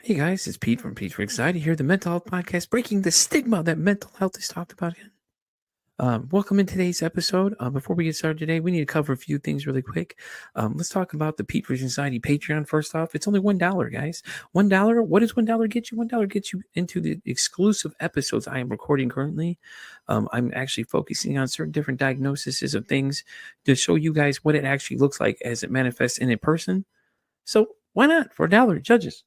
Hey guys, it's Pete from Pete for Anxiety here, the mental health podcast, breaking the stigma that mental health is talked about again. Welcome in today's episode. Before we get started today, we need to cover a few things really quick. Let's talk about the Pete for Anxiety Patreon first off. It's only $1, guys. $1. What does $1 get you? $1 gets you into the exclusive episodes I am recording currently. I'm actually focusing on certain different diagnoses of things to show you guys what it actually looks like as it manifests in a person. So why not for $1, judges?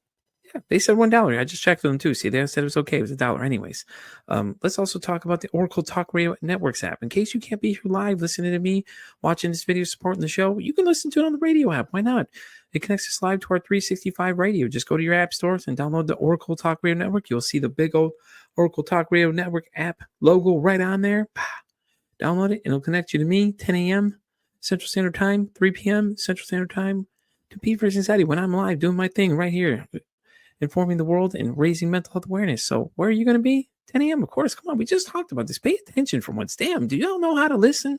Yeah, they said $1. I just checked with them too. See, they said it was okay. It was $1 anyways. Let's also talk about the Oracle Talk Radio Networks app. In case you can't be here live listening to me, watching this video, supporting the show, you can listen to it on the radio app. Why not? It connects us live to our 365 radio. Just go to your app stores and download the Oracle Talk Radio Network. You'll see the big old Oracle Talk Radio Network app logo right on there. Download it and it'll connect you to me, 10 a.m. Central Standard Time, 3 p.m. Central Standard Time, to Pete for Anxiety when I'm live doing my thing right here, informing the world and raising mental health awareness. So where are you going to be? 10 a.m. Of course. Come on. We just talked about this. Pay attention for once. Damn. Do y'all know how to listen?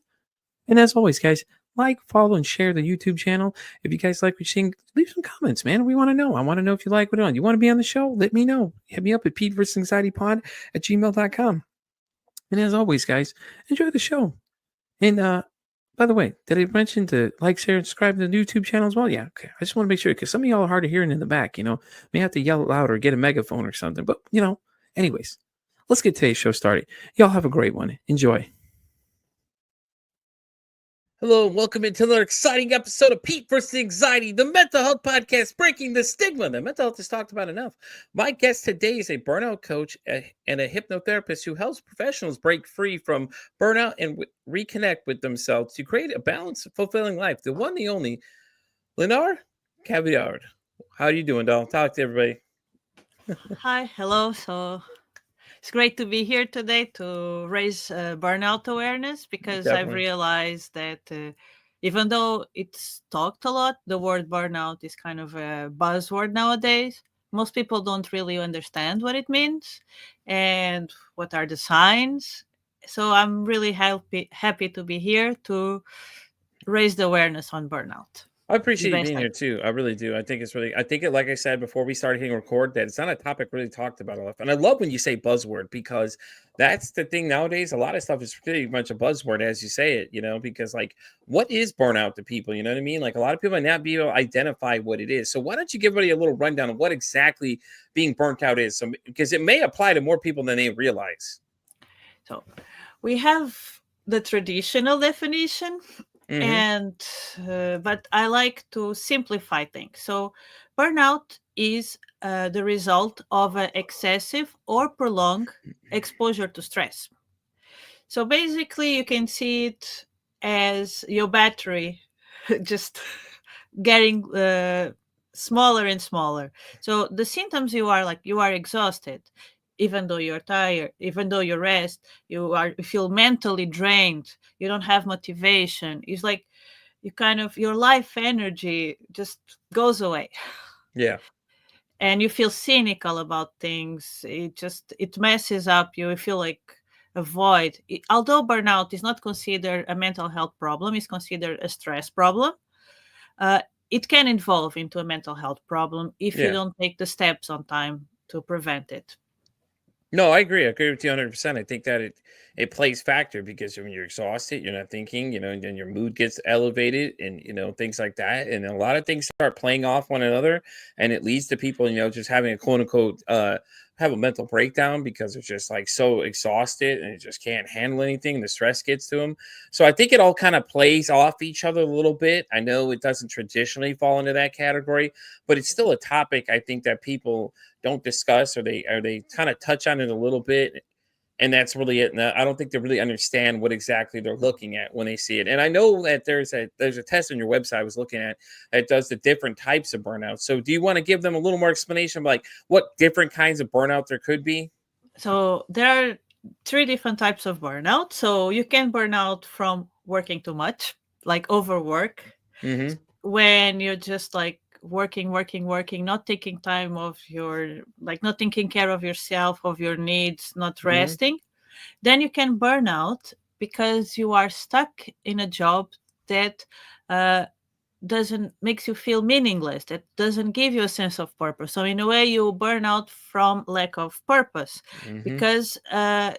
And as always, guys, like, follow, and share the YouTube channel. If you guys like what you're seeing, leave some comments, man. We want to know. I want to know if you like what you're on. You want to be on the show? Let me know. Hit me up at PeteVersusAnxietyPod@gmail.com. And as always, guys, enjoy the show. And by the way, did I mention to like, share, and subscribe to the YouTube channel as well? Yeah, okay. I just want to make sure because some of y'all are hard of hearing in the back, may have to yell loud or get a megaphone or something. But, anyways, let's get today's show started. Y'all have a great one. Enjoy. Hello, and welcome into another exciting episode of Pete versus Anxiety, the mental health podcast, breaking the stigma that mental health is talked about enough. My guest today is a burnout coach and a hypnotherapist who helps professionals break free from burnout and reconnect with themselves to create a balanced, fulfilling life. The one, the only, Leonor Carvalho. How are you doing, doll? Talk to everybody. Hi, hello. So it's great to be here today to raise burnout awareness because I've Definitely. realized that even though it's talked a lot, the word burnout is kind of a buzzword nowadays. Most people don't really understand what it means and what are the signs. So I'm really happy to be here to raise the awareness on burnout. I appreciate you Best being I here too. I really do. I think like I said before we started hitting record, that it's not a topic really talked about a lot. And I love when you say buzzword because that's the thing nowadays. A lot of stuff is pretty much a buzzword as you say it, because like what is burnout to people? You know what I mean? Like a lot of people might not be able to identify what it is. So why don't you give everybody a little rundown of what exactly being burnt out is? So, because it may apply to more people than they realize. So we have the traditional definition, Mm-hmm. and but I like to simplify things. So burnout is the result of an excessive or prolonged exposure to stress. So basically, you can see it as your battery just getting smaller and smaller. So the symptoms you are exhausted, even though you're tired, even though you rest, you feel mentally drained. You don't have motivation. It's like you kind of your life energy just goes away, Yeah. and you feel cynical about things. It messes up you. You feel like a void. Although burnout is not considered a mental health problem, it's considered a stress problem. uh, it can evolve into a mental health problem if you Yeah. don't take the steps on time to prevent it. No, I agree. I agree with you 100%. I think that it plays factor because when you're exhausted, you're not thinking, and then your mood gets elevated and, things like that. And a lot of things start playing off one another and it leads to people, just having a quote unquote, have a mental breakdown because they're just like so exhausted and they just can't handle anything. The stress gets to them. So I think it all kind of plays off each other a little bit. I know it doesn't traditionally fall into that category, but it's still a topic I think that people don't discuss, or they kind of touch on it a little bit, and that's really it. And I don't think they really understand what exactly they're looking at when they see it. And I know that there's a test on your website I was looking at that does the different types of burnout. So do you want to give them a little more explanation of like what different kinds of burnout there could be? So there are three different types of burnout. So you can burn out from working too much, like overwork, Mm-hmm. when you're just like working, not taking time of not taking care of yourself, of your needs, not Mm-hmm. resting. Then you can burn out because you are stuck in a job that uh, doesn't makes you feel meaningless, that doesn't give you a sense of purpose. So in a way you burn out from lack of purpose, Mm-hmm. because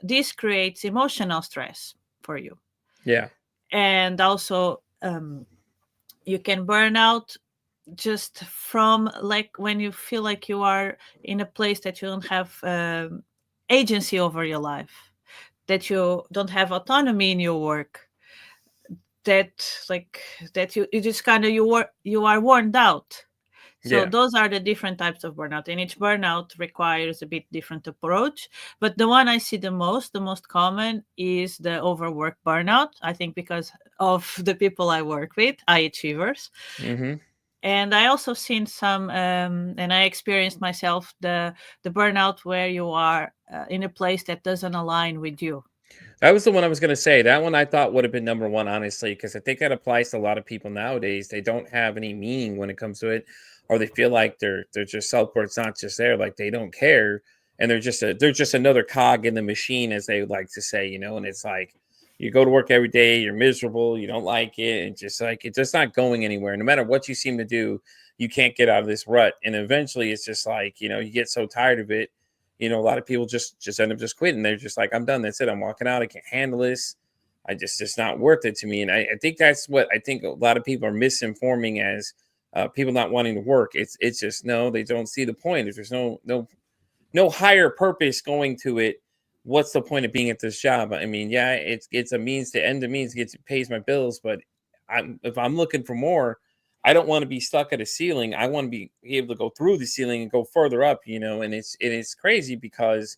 this creates emotional stress for you. Yeah. And also you can burn out just from like when you feel like you are in a place that you don't have agency over your life, that you don't have autonomy in your work, that like that you just kind of you are worn out. So Yeah. those are the different types of burnout, and each burnout requires a bit different approach. But the one I see the most common is the overwork burnout, I think, because of the people I work with, high achievers. Mm-hmm. And I also seen some and I experienced myself the burnout where you are in a place that doesn't align with you. That was the one I was gonna say. That one I thought would have been number one, honestly, because I think that applies to a lot of people nowadays. They don't have any meaning when it comes to it, or they feel like they're just self-worth's not just there, like they don't care, and they're just another cog in the machine, as they like to say, And it's like you go to work every day, you're miserable, you don't like it, and just like it's just not going anywhere. No matter what you seem to do, you can't get out of this rut. And eventually it's just like, you get so tired of it. A lot of people just end up just quitting. They're just like, I'm done. That's it. I'm walking out. I can't handle this. It's not worth it to me. And I think that's what I think a lot of people are misinforming as people not wanting to work. It's just no, they don't see the point. If there's no higher purpose going to it, what's the point of being at this job? I mean, yeah, it's a means to end, a means to pays my bills, but if I'm looking for more, I don't want to be stuck at a ceiling. I want to be able to go through the ceiling and go further up. And it's crazy because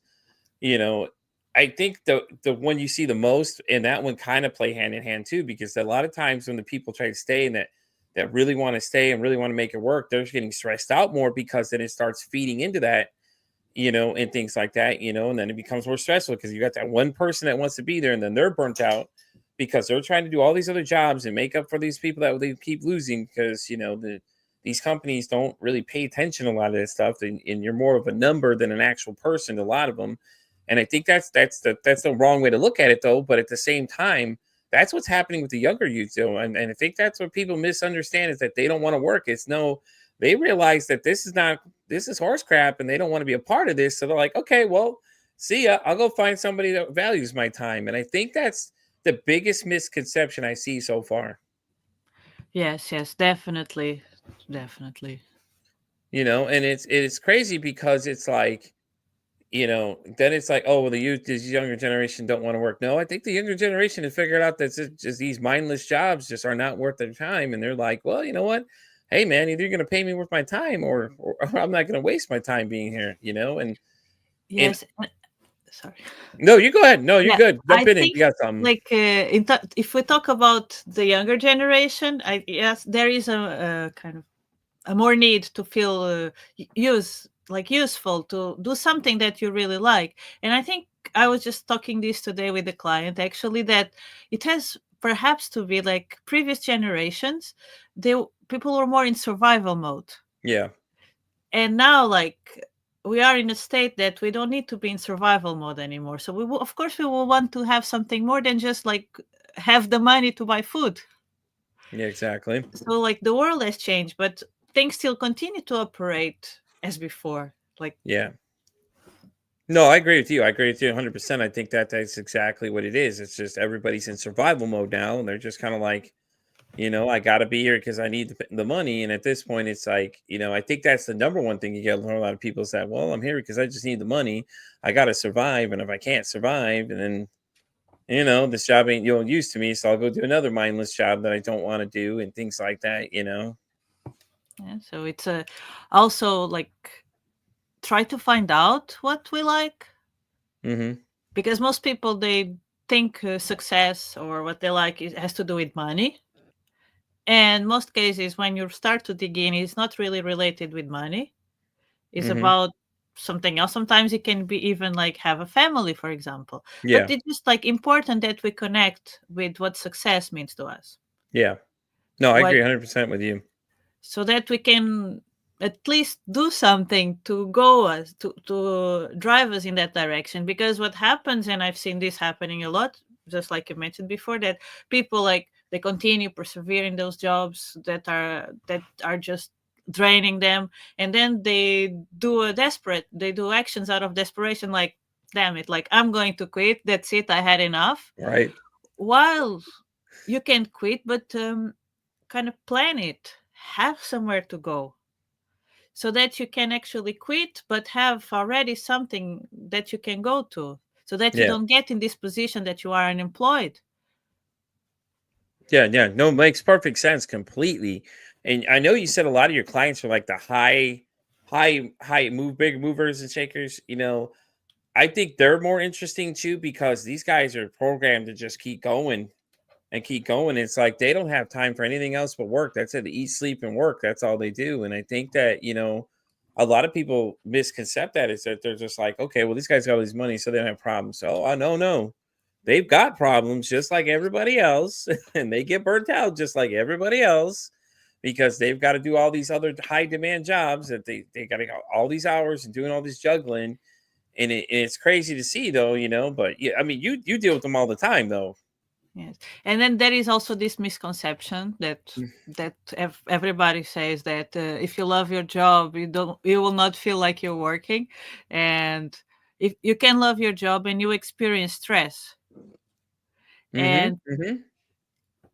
you know I think the one you see the most, and that one kind of play hand in hand too, because a lot of times when the people try to stay and that really want to stay and really want to make it work, they're just getting stressed out more because then it starts feeding into that, and things like that, and then it becomes more stressful because you got that one person that wants to be there and then they're burnt out because they're trying to do all these other jobs and make up for these people that they keep losing because these companies don't really pay attention to a lot of that stuff, and you're more of a number than an actual person to a lot of them. And I think that's the wrong way to look at it though, but at the same time, that's what's happening with the younger youth though. And I think that's what people misunderstand is that they don't want to work. It's no, they realize that this is horse crap and they don't want to be a part of this. So they're like, okay, well, see ya. I'll go find somebody that values my time. And I think that's the biggest misconception I see so far. Yes, yes, definitely, definitely. And it's crazy because it's like, then it's like, oh, well, the youth, this younger generation don't want to work. No, I think the younger generation has figured out that just these mindless jobs just are not worth their time. And they're like, well, you know what? Hey, man, either you're going to pay me worth my time or I'm not going to waste my time being here. And Yes, sorry. no, you go ahead. No, you're Yeah, good. I Jump in if think you got something. like if we talk about the younger generation, I yes, there is a kind of a more need to feel useful, to do something that you really like. And I think I was just talking this today with a client actually, that it has perhaps to be like previous generations, people were more in survival mode, Yeah. and now like we are in a state that we don't need to be in survival mode anymore. So we will, of course we will want to have something more than just like have the money to buy food. Yeah, exactly. So like the world has changed, but things still continue to operate as before. Like Yeah. No, I agree with you. I agree with you 100%. I think that's exactly what it is. It's just everybody's in survival mode now, and they're just kind of like, I got to be here because I need the money. And at this point, it's like, I think that's the number one thing you get to learn. A lot of people say, well, I'm here because I just need the money. I got to survive. And if I can't survive, and then, this job ain't use to me. So I'll go do another mindless job that I don't want to do and things like that. yeah, so it's a also like try to find out what we like, Hmm. because most people they think success or what they like has to do with money. And most cases when you start to dig in, it's not really related with money. It's Hmm. about something else. Sometimes it can be even like have a family, for example. But Yeah. it's just like important that we connect with what success means to us. Yeah. No, I What agree 100% with you. so that we can at least do something to go us to drive us in that direction. Because what happens, and I've seen this happening a lot, just like you mentioned before, that people like they continue persevering those jobs that are just draining them, and then they do actions out of desperation, like, damn it, like, I'm going to quit, that's it, I had enough. Right. While you can quit, but kind of plan it, have somewhere to go, so that you can actually quit but have already something that you can go to, so that you Yeah. don't get in this position that you are unemployed. Yeah. Yeah. No, makes perfect sense completely. And I know you said a lot of your clients are like the high big movers and shakers. I think they're more interesting too because these guys are programmed to just keep going and keep going. It's like they don't have time for anything else but work. That's it. They eat, sleep, and work. That's all they do. And I think that, a lot of people misconcept that is that they're just like, okay, well, these guys got all this money, so they don't have problems. So, no, no. They've got problems just like everybody else, and they get burnt out just like everybody else because they've got to do all these other high demand jobs that they got to go all these hours and doing all this juggling. And it's crazy to see though, but yeah, I mean, you deal with them all the time though. Yes, and then there is also this misconception that everybody says that if you love your job, you will not feel like you're working, and if you can love your job and you experience stress, Mhm,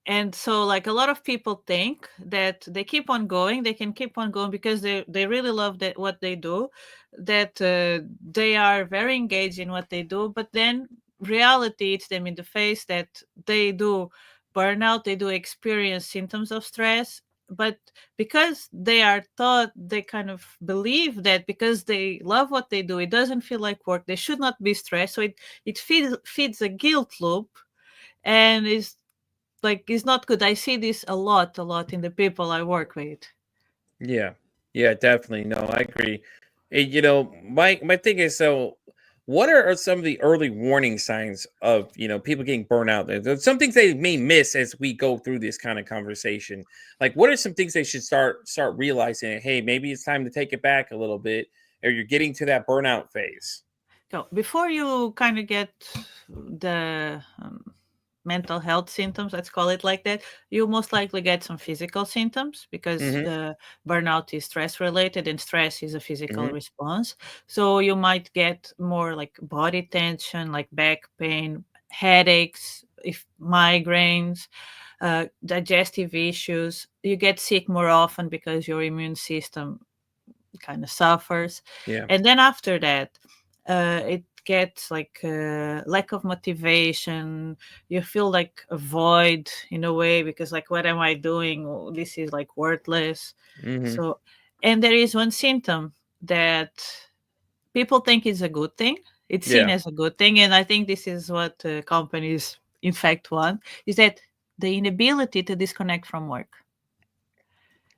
and mhm. so, like, a lot of people think that they keep on going, they can keep on going because they really love that what they do, that they are very engaged in what they do, but then reality hits them in the face that they do burnout, they do experience symptoms of stress. But because they are taught, they kind of believe that because they love what they do, it doesn't feel like work, they should not be stressed, so it feeds a guilt loop, and is like, it's not good. I see this a lot in the people I work with. Yeah. Yeah, definitely. No, I agree. My thing is, so what are some of the early warning signs of, people getting burnt out? There's some things they may miss as we go through this kind of conversation. Like what are some things they should start realizing, hey, maybe it's time to take it back a little bit, or you're getting to that burnout phase. So before you kind of get the mental health symptoms, let's call it like that, you most likely get some physical symptoms because Mm-hmm. burnout is stress related, and stress is a physical Mm-hmm. response. So you might get more like body tension, like back pain, headaches, if migraines, digestive issues. You get sick more often because your immune system kind of suffers. Yeah. And then after that, it gets like lack of motivation. You feel like a void in a way because, like, what am I doing? Oh, this is like worthless. Mm-hmm. So, and there is one symptom that people think is a good thing. It's seen Yeah. as a good thing, and I think this is what companies in fact want, is that the inability to disconnect from work.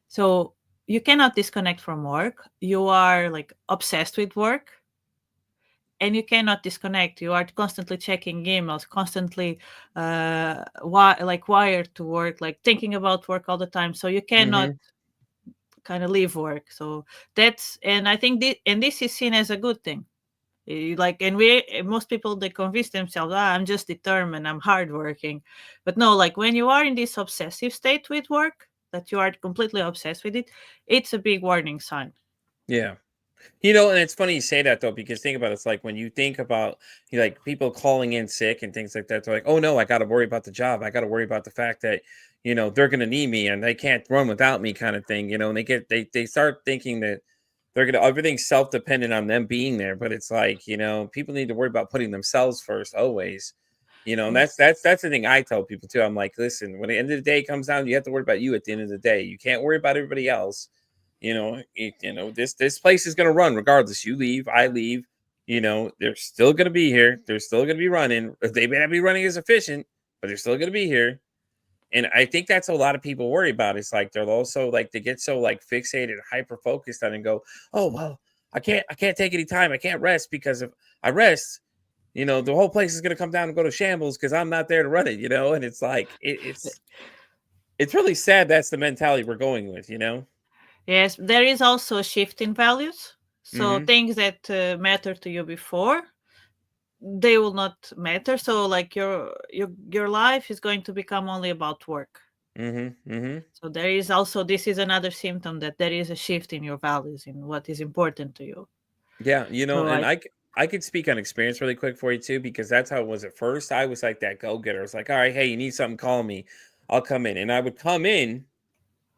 So you cannot disconnect from work. You are like obsessed with work, and you cannot disconnect. You are constantly checking emails, constantly like wired to work, like thinking about work all the time. So you cannot Mm-hmm. kind of leave work. So that's, and I think this is seen as a good thing. Like, and most people, they convince themselves, I'm just determined, I'm hardworking. But no, like, when you are in this obsessive state with work, that you are completely obsessed with it, it's a big warning sign. Yeah. And it's funny you say that though, because think about it, it's like when you think about like people calling in sick and things like that, they're like, oh no, I got to worry about the job. I got to worry about the fact that, they're going to need me and they can't run without me kind of thing, and they start thinking that everything's self-dependent on them being there. But it's like, people need to worry about putting themselves first always, and Yes. that's the thing I tell people too. I'm like, listen, when the end of the day comes down, you have to worry about you at the end of the day. You can't worry about everybody else. This place is going to run regardless. You leave, I leave. They're still going to be here. They're still going to be running. They may not be running as efficient, but they're still going to be here. And I think that's a lot of people worry about. It's like they're also like they get so like fixated, hyper focused on, and go, oh well, I can't take any time. I can't rest because if I rest, the whole place is going to come down and go to shambles because I'm not there to run it. And it's like it's really sad. That's the mentality we're going with. Yes, there is also a shift in values. So Mm-hmm. things that matter to you before, they will not matter. So like your life is going to become only about work. Mhm. Mhm. So there is also, this is another symptom that there is a shift in your values, in what is important to you. Yeah, So and I I could speak on experience really quick for you too, because that's how it was at first. I was like that go getter. It's like, all right, hey, you need something, call me. I'll come in, and I would come in,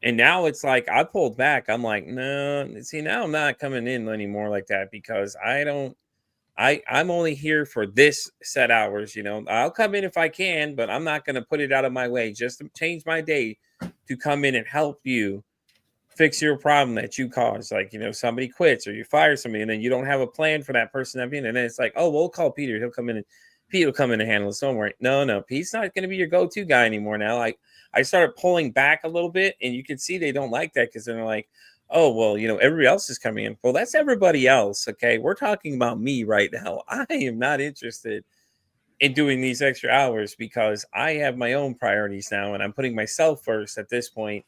and now it's like I pulled back. I'm like, no, see, now I'm not coming in anymore like that because I don't. I'm only here for this set hours. I'll come in if I can, but I'm not going to put it out of my way just to change my day to come in and help you fix your problem that you caused. Like, somebody quits or you fire somebody and then you don't have a plan for that person that being, and then it's like, oh, we'll call Peter. He'll come in and Pete will come in and handle this. Don't worry. No, no, Pete's not going to be your go-to guy anymore now. I started pulling back a little bit, and you can see they don't like that because they're like, oh, well, everybody else is coming in. Well, that's everybody else. Okay. We're talking about me right now. I am not interested in doing these extra hours because I have my own priorities now and I'm putting myself first at this point.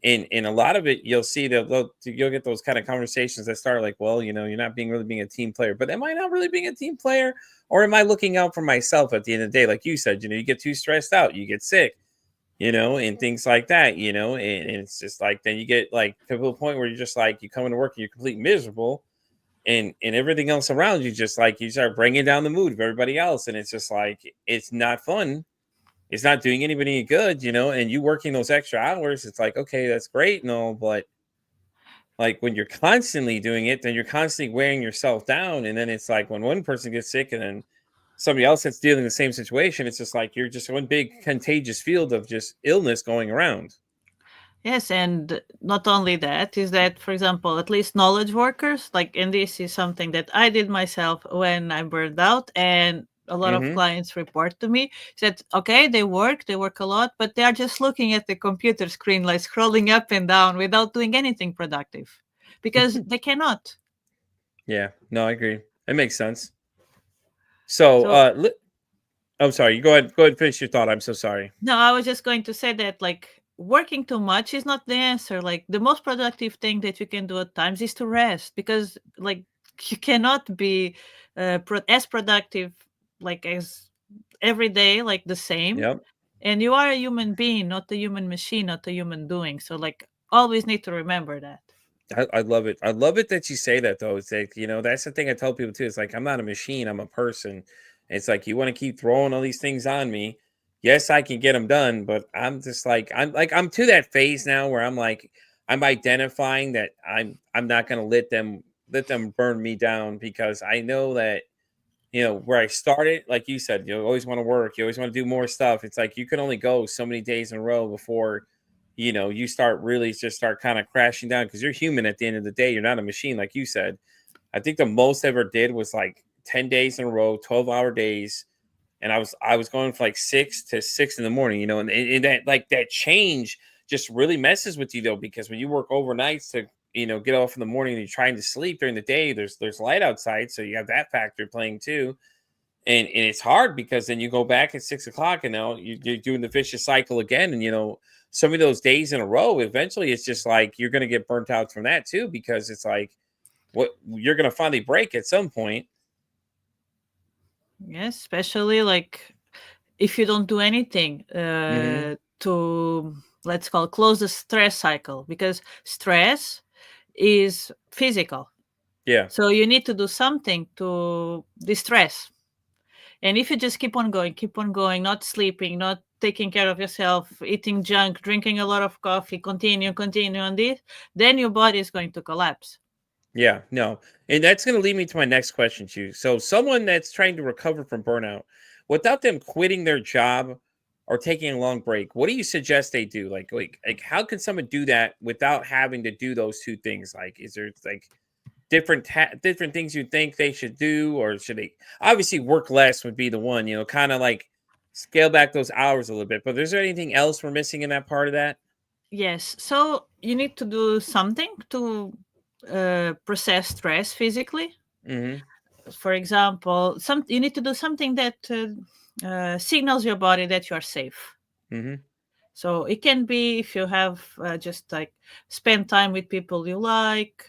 In a lot of it, you'll see that you'll get those kind of conversations that start like, well, you're not being a team player, but am I not really being a team player, or am I looking out for myself at the end of the day? Like you said, you get too stressed out, you get sick, and things like that, and it's just like then you get like to the point where you're just like you come into work and you're completely miserable, and everything else around you just like you start bringing down the mood of everybody else, and it's just like it's not fun, it's not doing anybody any good, and you working those extra hours, it's like, okay, that's great and all, but like when you're constantly doing it, then you're constantly wearing yourself down. And then it's like when one person gets sick and then somebody else that's dealing with the same situation, it's just like you're just one big contagious field of just illness going around. Yes, and not only that, is that, for example, at least knowledge workers, like, and this is something that I did myself when I burned out, and a lot of Mm-hmm. clients report to me, said, okay, they work a lot, but they are just looking at the computer screen, like scrolling up and down without doing anything productive because they cannot. Yeah, no, I agree. It makes sense. So, So I'm sorry. You go ahead, and finish your thought. I'm so sorry. no, I was just going to say that like working too much is not the answer. Like the most productive thing that you can do at times is to rest, because like you cannot be as productive like as every day, like the same. Yep. And you are a human being, not a human machine, not a human doing. So like always need to remember that. I love it. I love it that you say that though. It's like, that's the thing I tell people too. It's like I'm not a machine, I'm a person. It's like you want to keep throwing all these things on me. Yes, I can get them done, but I'm just like I'm to that phase now where I'm like I'm identifying that I'm not gonna let them burn me down because I know that where I started, like you said, you always want to work, you always want to do more stuff. It's like you can only go so many days in a row before, you start really just start kind of crashing down because you're human at the end of the day. You're not a machine, like you said. I think the most I ever did was like 10 days in a row, 12-hour days. And I was going for like 6 to 6 in the morning, and that like that change just really messes with you though, because when you work overnights to get off in the morning and you're trying to sleep during the day, there's light outside, so you have that factor playing too, and it's hard because then you go back at 6 o'clock and now you're doing the vicious cycle again, and some of those days in a row, eventually it's just like you're going to get burnt out from that too, because it's like what you're going to finally break at some point. Yes, especially like if you don't do anything Hmm. to, let's call, close the stress cycle, because stress is physical. Yeah. So you need to do something to distress. And if you just keep on going, not sleeping, not taking care of yourself, eating junk, drinking a lot of coffee, continue on this, then your body is going to collapse. Yeah, no. And that's going to lead me to my next question to you. So, someone that's trying to recover from burnout, without them quitting their job or taking a long break, what do you suggest they do? Like how can someone do that without having to do those two things? Like, is there like different things you think they should do, or should they obviously work less would be the one, kind of like scale back those hours a little bit. But is there anything else we're missing in that part of that? Yes. So you need to do something to process stress physically. Mm-hmm. For example, you need to do something that signals your body that you are safe. Mm-hmm. So it can be if you have just like spend time with people you like,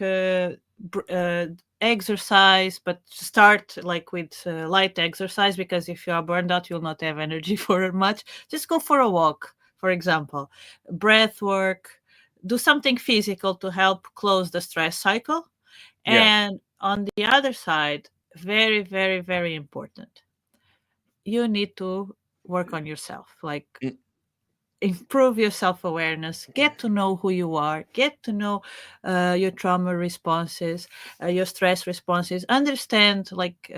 exercise, but start like with light exercise, because if you are burned out, you'll not have energy for much. Just go for a walk, for example, breath work, do something physical to help close the stress cycle. Yeah. And on the other side, very, very, very important, you need to work on yourself. Like, Mm, improve your self-awareness, get to know who you are, get to know your trauma responses, your stress responses, understand, like,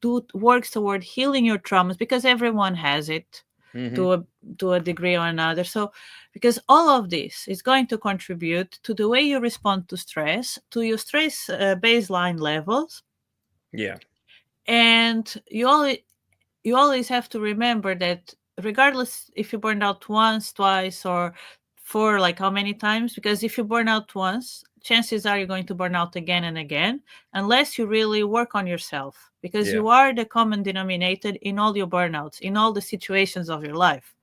do works toward healing your traumas, because everyone has it mm-hmm. to a degree or another. So because all of this is going to contribute to the way you respond to stress, to your stress baseline levels. Yeah. And you always have to remember that, regardless if you burned out once, twice, or for like how many times, because if you burn out once, chances are you're going to burn out again and again, unless you really work on yourself, because Yeah. you are the common denominator in all your burnouts, in all the situations of your life.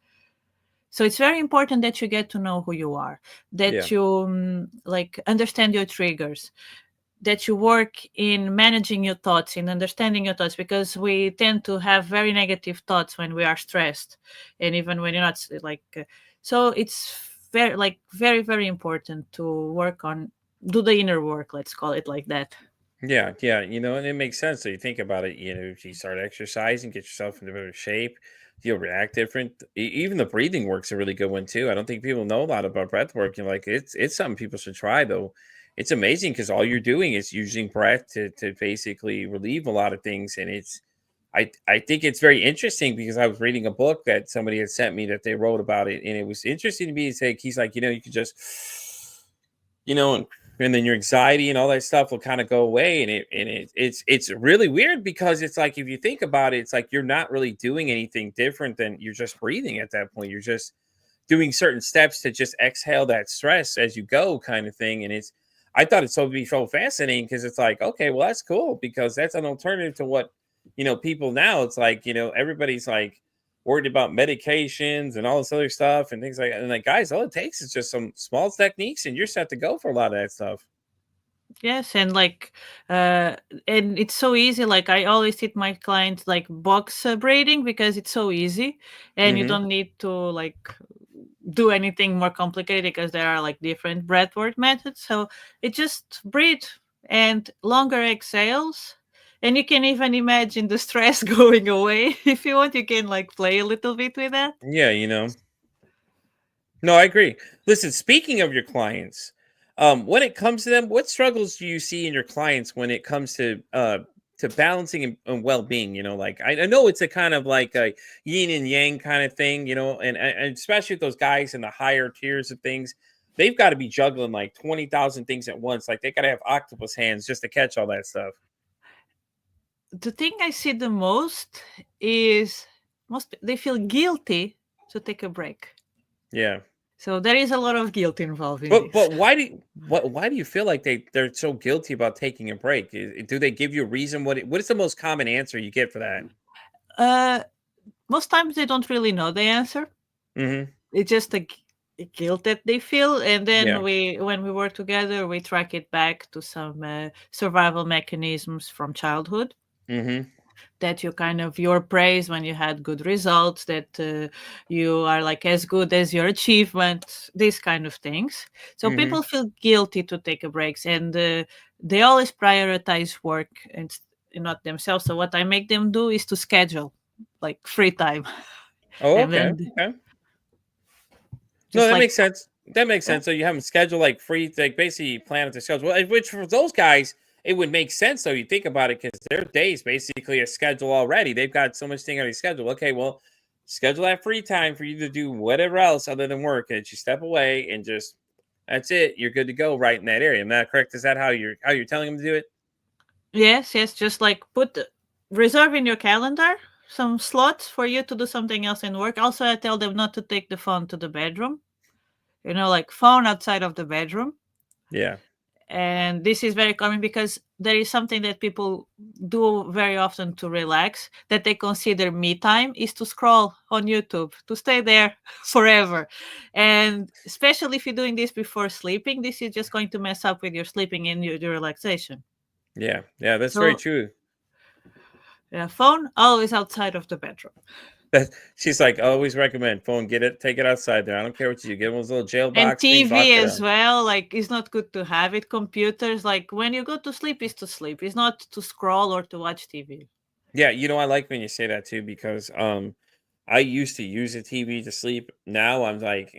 So it's very important that you get to know who you are, Yeah. that you like understand your triggers, that you work in managing your thoughts, in understanding your thoughts, because we tend to have very negative thoughts when we are stressed, and even when you're not so it's very, like, very, very important to work on, do the inner work, let's call it like that. Yeah, yeah, and it makes sense. So you think about it, if you start exercising, get yourself into better shape, you'll react different. Even the breathing work's a really good one too. I don't think people know a lot about breath work. Like it's something people should try though. It's amazing because all you're doing is using breath to basically relieve a lot of things, and I think it's very interesting because I was reading a book that somebody had sent me that they wrote about it, and it was interesting to me to say he's like, you could just and then your anxiety and all that stuff will kind of go away, and it's really weird because it's like if you think about it, it's like you're not really doing anything different than you're just breathing at that point. You're just doing certain steps to just exhale that stress as you go, kind of thing. And I thought it's so fascinating because it's like, okay, well, that's cool because that's an alternative to what people now. It's like everybody's like worried about medications and all this other stuff and things like that. And like, guys, all it takes is just some small techniques, and you're set to go for a lot of that stuff. Yes, and like, and it's so easy. Like, I always teach my clients like box braiding, because it's so easy, and you Hmm. don't need to like do anything more complicated, because there are like different breathwork methods. So it just breathe and longer exhales, and you can even imagine the stress going away. If you want, you can like play a little bit with that. Yeah. No, I agree. Listen, speaking of your clients, when it comes to them, what struggles do you see in your clients when it comes to balancing and well-being? Like I know it's a kind of like a yin and yang kind of thing, and especially with those guys in the higher tiers of things, they've got to be juggling like 20,000 things at once. Like they got to have octopus hands just to catch all that stuff. The thing I see the most is, most they feel guilty to take a break. Yeah. So there is a lot of guilt involved in But this. why do you feel like they're so guilty about taking a break? Do they give you a reason? What is the most common answer you get for that? Uh, Most times they don't really know the answer. Hmm. It's just a guilt that they feel, and then Yeah. when we work together, we track it back to some survival mechanisms from childhood, Hmm. that you kind of, your praise when you had good results, that you are like as good as your achievement, these kind of things. So Hmm. people feel guilty to take a breaks, and they always prioritize work and not themselves. So what I make them do is to schedule like free time, Oh, and okay. then Okay. No, just that like, makes sense. That makes yeah. sense. So you have them scheduled like free, like basically plan it to schedule. Which for those guys, it would make sense. So you think about it because their days basically a schedule already. They've got so much thing already scheduled. Okay, well, schedule that free time for you to do whatever else other than work, and you step away and just that's it. You're good to go right in that area. Am I correct? Is that how you're telling them to do it? Yes, yes, just like reserve in your calendar some slots for you to do something else in work. Also, I tell them not to take the phone to the bedroom, like phone outside of the bedroom. Yeah. And this is very common because there is something that people do very often to relax, that they consider me time is to scroll on YouTube, to stay there forever. And especially if you're doing this before sleeping, this is just going to mess up with your sleeping and your relaxation. Yeah, yeah, that's very So true. yeah, phone always outside of the bedroom. That she's like, always recommend phone, get it, take it outside there. I don't care what you do. Get one of those little jail And box things, lock TV it as up. well, like it's not good to have it. Computers, like when you go to sleep, is to sleep. It's not to scroll or to watch TV. Yeah, I like when you say that too because I used to use a TV to sleep. Now I'm like,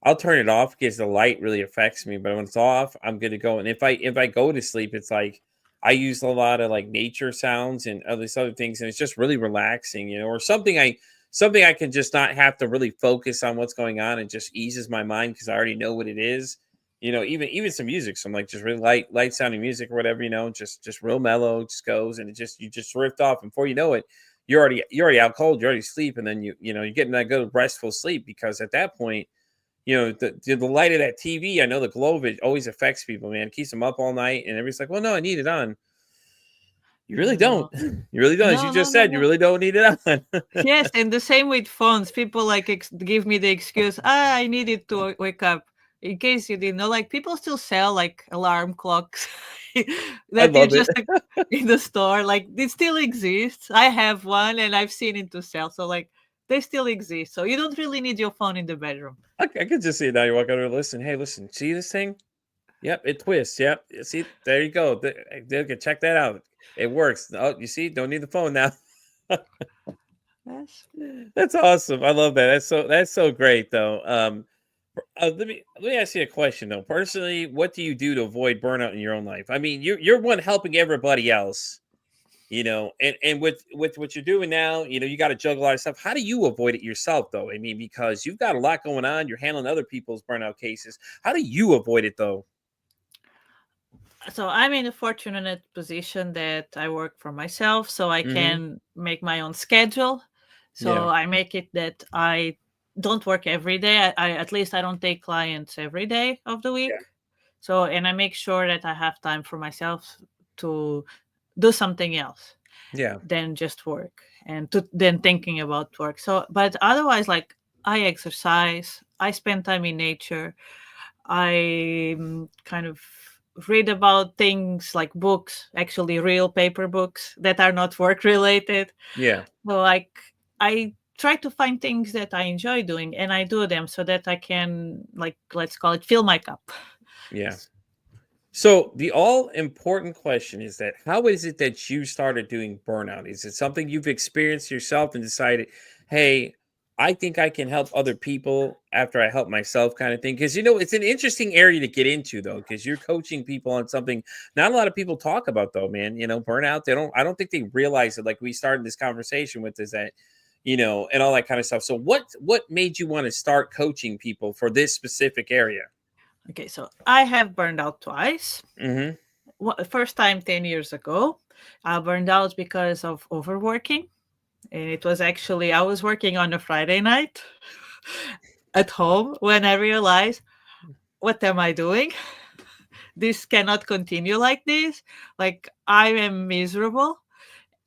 I'll turn it off because the light really affects me. But when it's off, I'm good to go. And if I go to sleep, it's like I use a lot of like nature sounds and other things, and it's just really relaxing, or something I can just not have to really focus on what's going on and just eases my mind because I already know what it is. Even some music, some like just really light sounding music or whatever, just real mellow, just goes and you just drift off. And before you know it, you're already out cold, you're already asleep, and then you're getting that good restful sleep because at that point the light of that TV, I know the glow of it always affects people, man. It keeps them up all night, and everybody's like, "Well, no, I need it on." You really don't. No, You really don't. As you no, no, just no, said, you no. really don't need it on. Yes, and the same with phones. People like give me the excuse, I needed to wake up. In case you didn't know, like people still sell like alarm clocks I that you love it. just like, in the store. Like it still exists. I have one and I've seen it to sell. So like they still exist. So you don't really need your phone in the bedroom. I could just see it now. You walk over, listen. Hey, listen. See this thing? Yep, it twists. Yep. See, there you go. They can check that out. It works. Oh, you see? Don't need the phone now. Yes. That's awesome. I love that. That's so great though. Let me ask you a question though. Personally, what do you do to avoid burnout in your own life? I mean, you're one helping everybody else, and with what you're doing now, you got to juggle a lot of stuff. How do you avoid it yourself though? I mean, because you've got a lot going on. You're handling other people's burnout cases. How do you avoid it though? So I'm in a fortunate position that I work for myself, so I Hmm. can make my own schedule. Yeah. So I make it that I don't work every day. I at least I don't take clients every day of the Yeah. week. So and I make sure that I have time for myself to do something else Yeah. than just work and to then thinking about work. So but otherwise, like I exercise, I spend time in nature, I kind of read about things like books, actually real paper books that are not work related. Yeah. So like I try to find things that I enjoy doing and I do them so that I can, like, let's call it, fill my cup. Yeah. So the all important question is that how is it that you started doing burnout? Is it something you've experienced yourself and decided, hey, I think I can help other people after I help myself kind of thing? Because it's an interesting area to get into though, because you're coaching people on something not a lot of people talk about though, man. Burnout. I don't think they realize it like we started this conversation with is that, and all that kind of stuff. So what made you want to start coaching people for this specific area? Okay, so I have burned out twice. Mm-hmm. First time 10 years ago. I burned out because of overworking. And it was actually, I was working on a Friday night at home when I realized, what am I doing? This cannot continue like this. Like, I am miserable.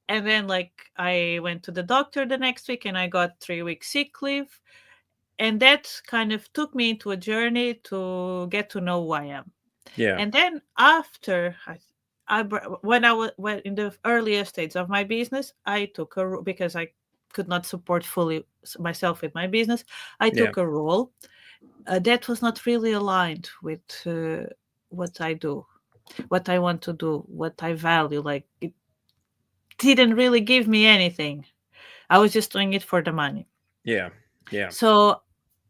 And then, like, I went to the doctor the next week and I got 3 weeks sick leave. And that kind of took me into a journey to get to know who I am. Yeah. And then after when I was when in the earliest stages of my business, I took because I could not support fully myself with my business. I Yeah. took a role that was not really aligned with what I do, what I want to do, what I value. Like it didn't really give me anything. I was just doing it for the money. Yeah. Yeah. So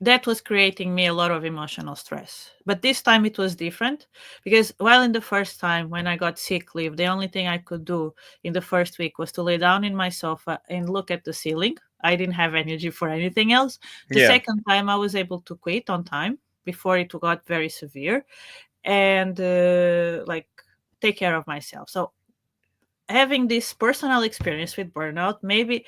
that was creating me a lot of emotional stress. But this time it was different because while in the first time when I got sick leave, the only thing I could do in the first week was to lay down in my sofa and look at the ceiling. I didn't have energy for anything else. The Yeah. second time I was able to quit on time before it got very severe and like take care of myself. So having this personal experience with burnout, maybe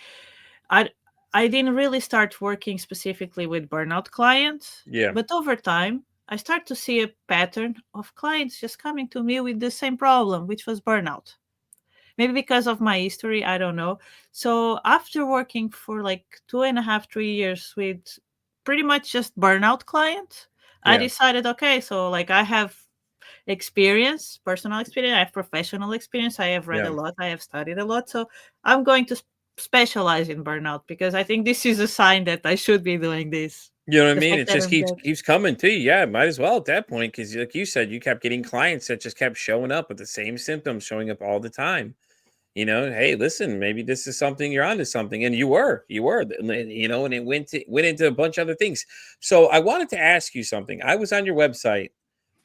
I I didn't really start working specifically with burnout clients, Yeah. but over time, I start to see a pattern of clients just coming to me with the same problem, which was burnout. Maybe because of my history, I don't know. So after working for like 2.5, 3 years with pretty much just burnout clients, I Yeah. decided, okay, so like I have experience, personal experience. I have professional experience. I have read Yeah. a lot. I have studied a lot. So I'm going to specialize in burnout because I think this is a sign that I should be doing this. You know what I The mean? fact It that just I'm keeps there. keeps coming to you. Yeah, might as well at that point because, like you said, you kept getting clients that just kept showing up with the same symptoms, showing up all the time. Hey, listen, maybe this is something you're onto something, and you were, and it went into a bunch of other things. So I wanted to ask you something. I was on your website.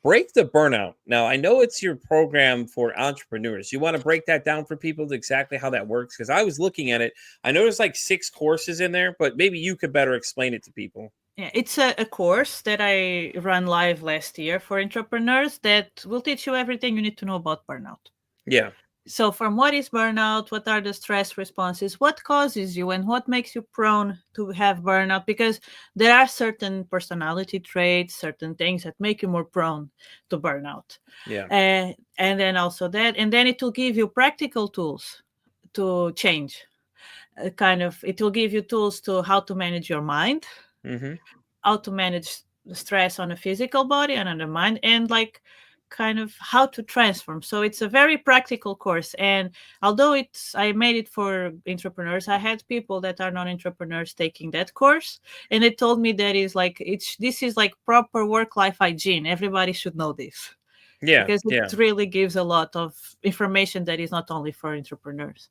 Break the burnout. Now, I know it's your program for entrepreneurs. You want to break that down for people to exactly how that works? Because I was looking at it. I know there's like 6 courses in there, but maybe you could better explain it to people. Yeah, it's a course that I ran live last year for entrepreneurs that will teach you everything you need to know about burnout. Yeah. So, from what is burnout, what are the stress responses, what causes you, and what makes you prone to have burnout? Because there are certain personality traits, certain things that make you more prone to burnout. Yeah. And then also that, and then it will give you practical tools to change. It will give you tools to how to manage your mind, Mm-hmm. how to manage the stress on the physical body and on the mind, and like kind of how to transform. So it's a very practical course. And although I made it for entrepreneurs, I had people that are non entrepreneurs taking that course, and they told me that is like this is like proper work life hygiene. Everybody should know this Yeah. because it Yeah. really gives a lot of information that is not only for entrepreneurs.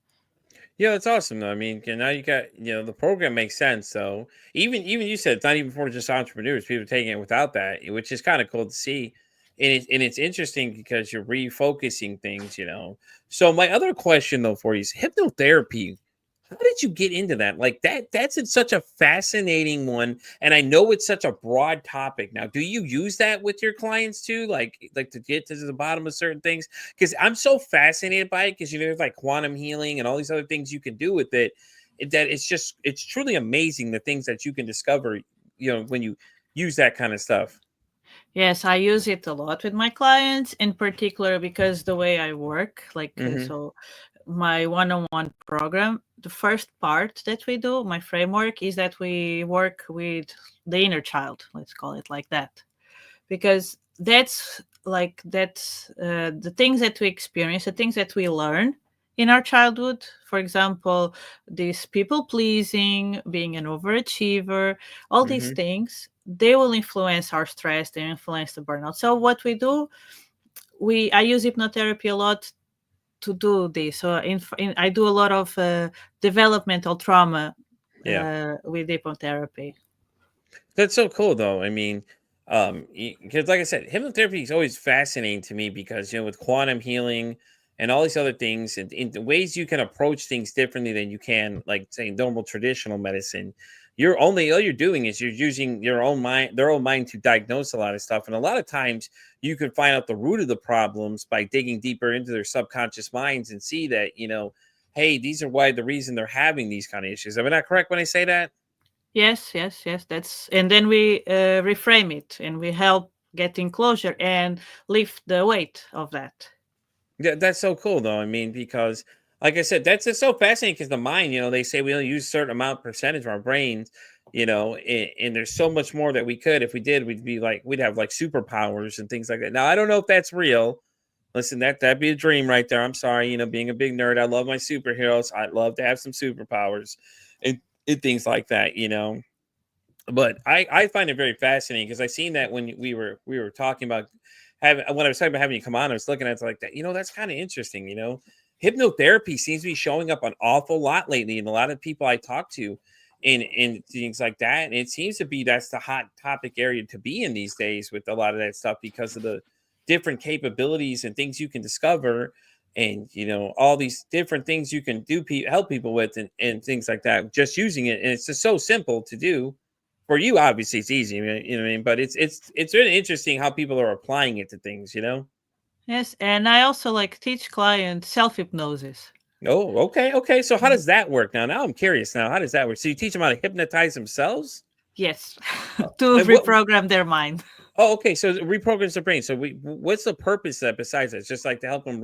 Yeah, that's awesome though. I mean, now you got, the program makes sense. So even you said it's not even for just entrepreneurs, people taking it without that, which is kind of cool to see. And it's interesting because you're refocusing things. So my other question though for you is hypnotherapy. How did you get into that? Like such a fascinating one. And I know it's such a broad topic. Now, do you use that with your clients too? Like to get to the bottom of certain things? Because I'm so fascinated by it because there's like quantum healing and all these other things you can do with it. That it's truly amazing the things that you can discover, when you use that kind of stuff. Yes, I use it a lot with my clients, in particular because the way I work, Mm-hmm. so my one-on-one program, the first part that we do, my framework, is that we work with the inner child, let's call it like that, because that's the things that we experience, the things that we learn in our childhood. For example, this people pleasing, being an overachiever, all these Mm-hmm. things, they will influence our stress, they influence the burnout. So what we do, we I use hypnotherapy a lot to do this. So I do a lot of developmental trauma Yeah. with hypnotherapy. That's so cool, though. I mean, because like I said, hypnotherapy is always fascinating to me because with quantum healing and all these other things, and in the ways you can approach things differently than you can, like say normal traditional medicine. All you're doing is you're using their own mind to diagnose a lot of stuff, and a lot of times you can find out the root of the problems by digging deeper into their subconscious minds and see that hey, these are why the reason they're having these kind of issues. Am I not correct when I say that? Yes, yes, yes. And then we reframe it and we help getting closure and lift the weight of that. Yeah, that's so cool though. I mean, because like I said, that's just so fascinating because the mind, they say we only use a certain amount percentage of our brains, and there's so much more that we could. If we did, we'd have like superpowers and things like that. Now, I don't know if that's real. Listen, that'd be a dream right there. I'm sorry, being a big nerd, I love my superheroes. I'd love to have some superpowers and things like that. But I find it very fascinating because I seen that when we were talking about having when I was talking about having you come on, I was looking at it like that. That's kind of interesting. Hypnotherapy seems to be showing up an awful lot lately, and a lot of people I talk to, and things like that. And it seems to be that's the hot topic area to be in these days with a lot of that stuff because of the different capabilities and things you can discover, and all these different things you can do help people with, and things like that. Just using it, and it's just so simple to do for you. Obviously it's easy, you know what I mean, but it's really interesting how people are applying it to things. Yes, and I also like teach clients self hypnosis. Oh, okay, so how does that work? Now I'm curious. Now how does that work? So you teach them how to hypnotize themselves? Yes, to And what reprogram their mind. Oh, okay, so it reprograms the brain. So what's the purpose of that besides that? It's just like to help them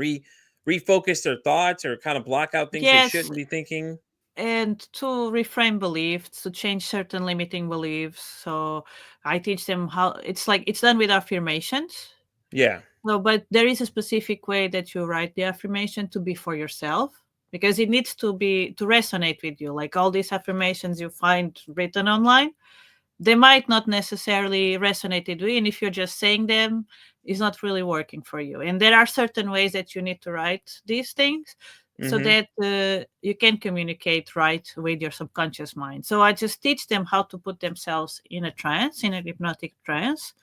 refocus their thoughts or kind of block out things they Yes, shouldn't be thinking. and to reframe beliefs, to change certain limiting beliefs. So I teach them how it's done with affirmations. Yeah. So, but there is a specific way that you write the affirmation to be for yourself, because it needs to be to resonate with you. Like all these affirmations you find written online, they might not necessarily resonate with you, and if you're just saying them, it's not really working for you. And there are certain ways that you need to write these things so Mm-hmm. that you can communicate right with your subconscious mind. So I just teach them how to put themselves in a trance, in a hypnotic trance,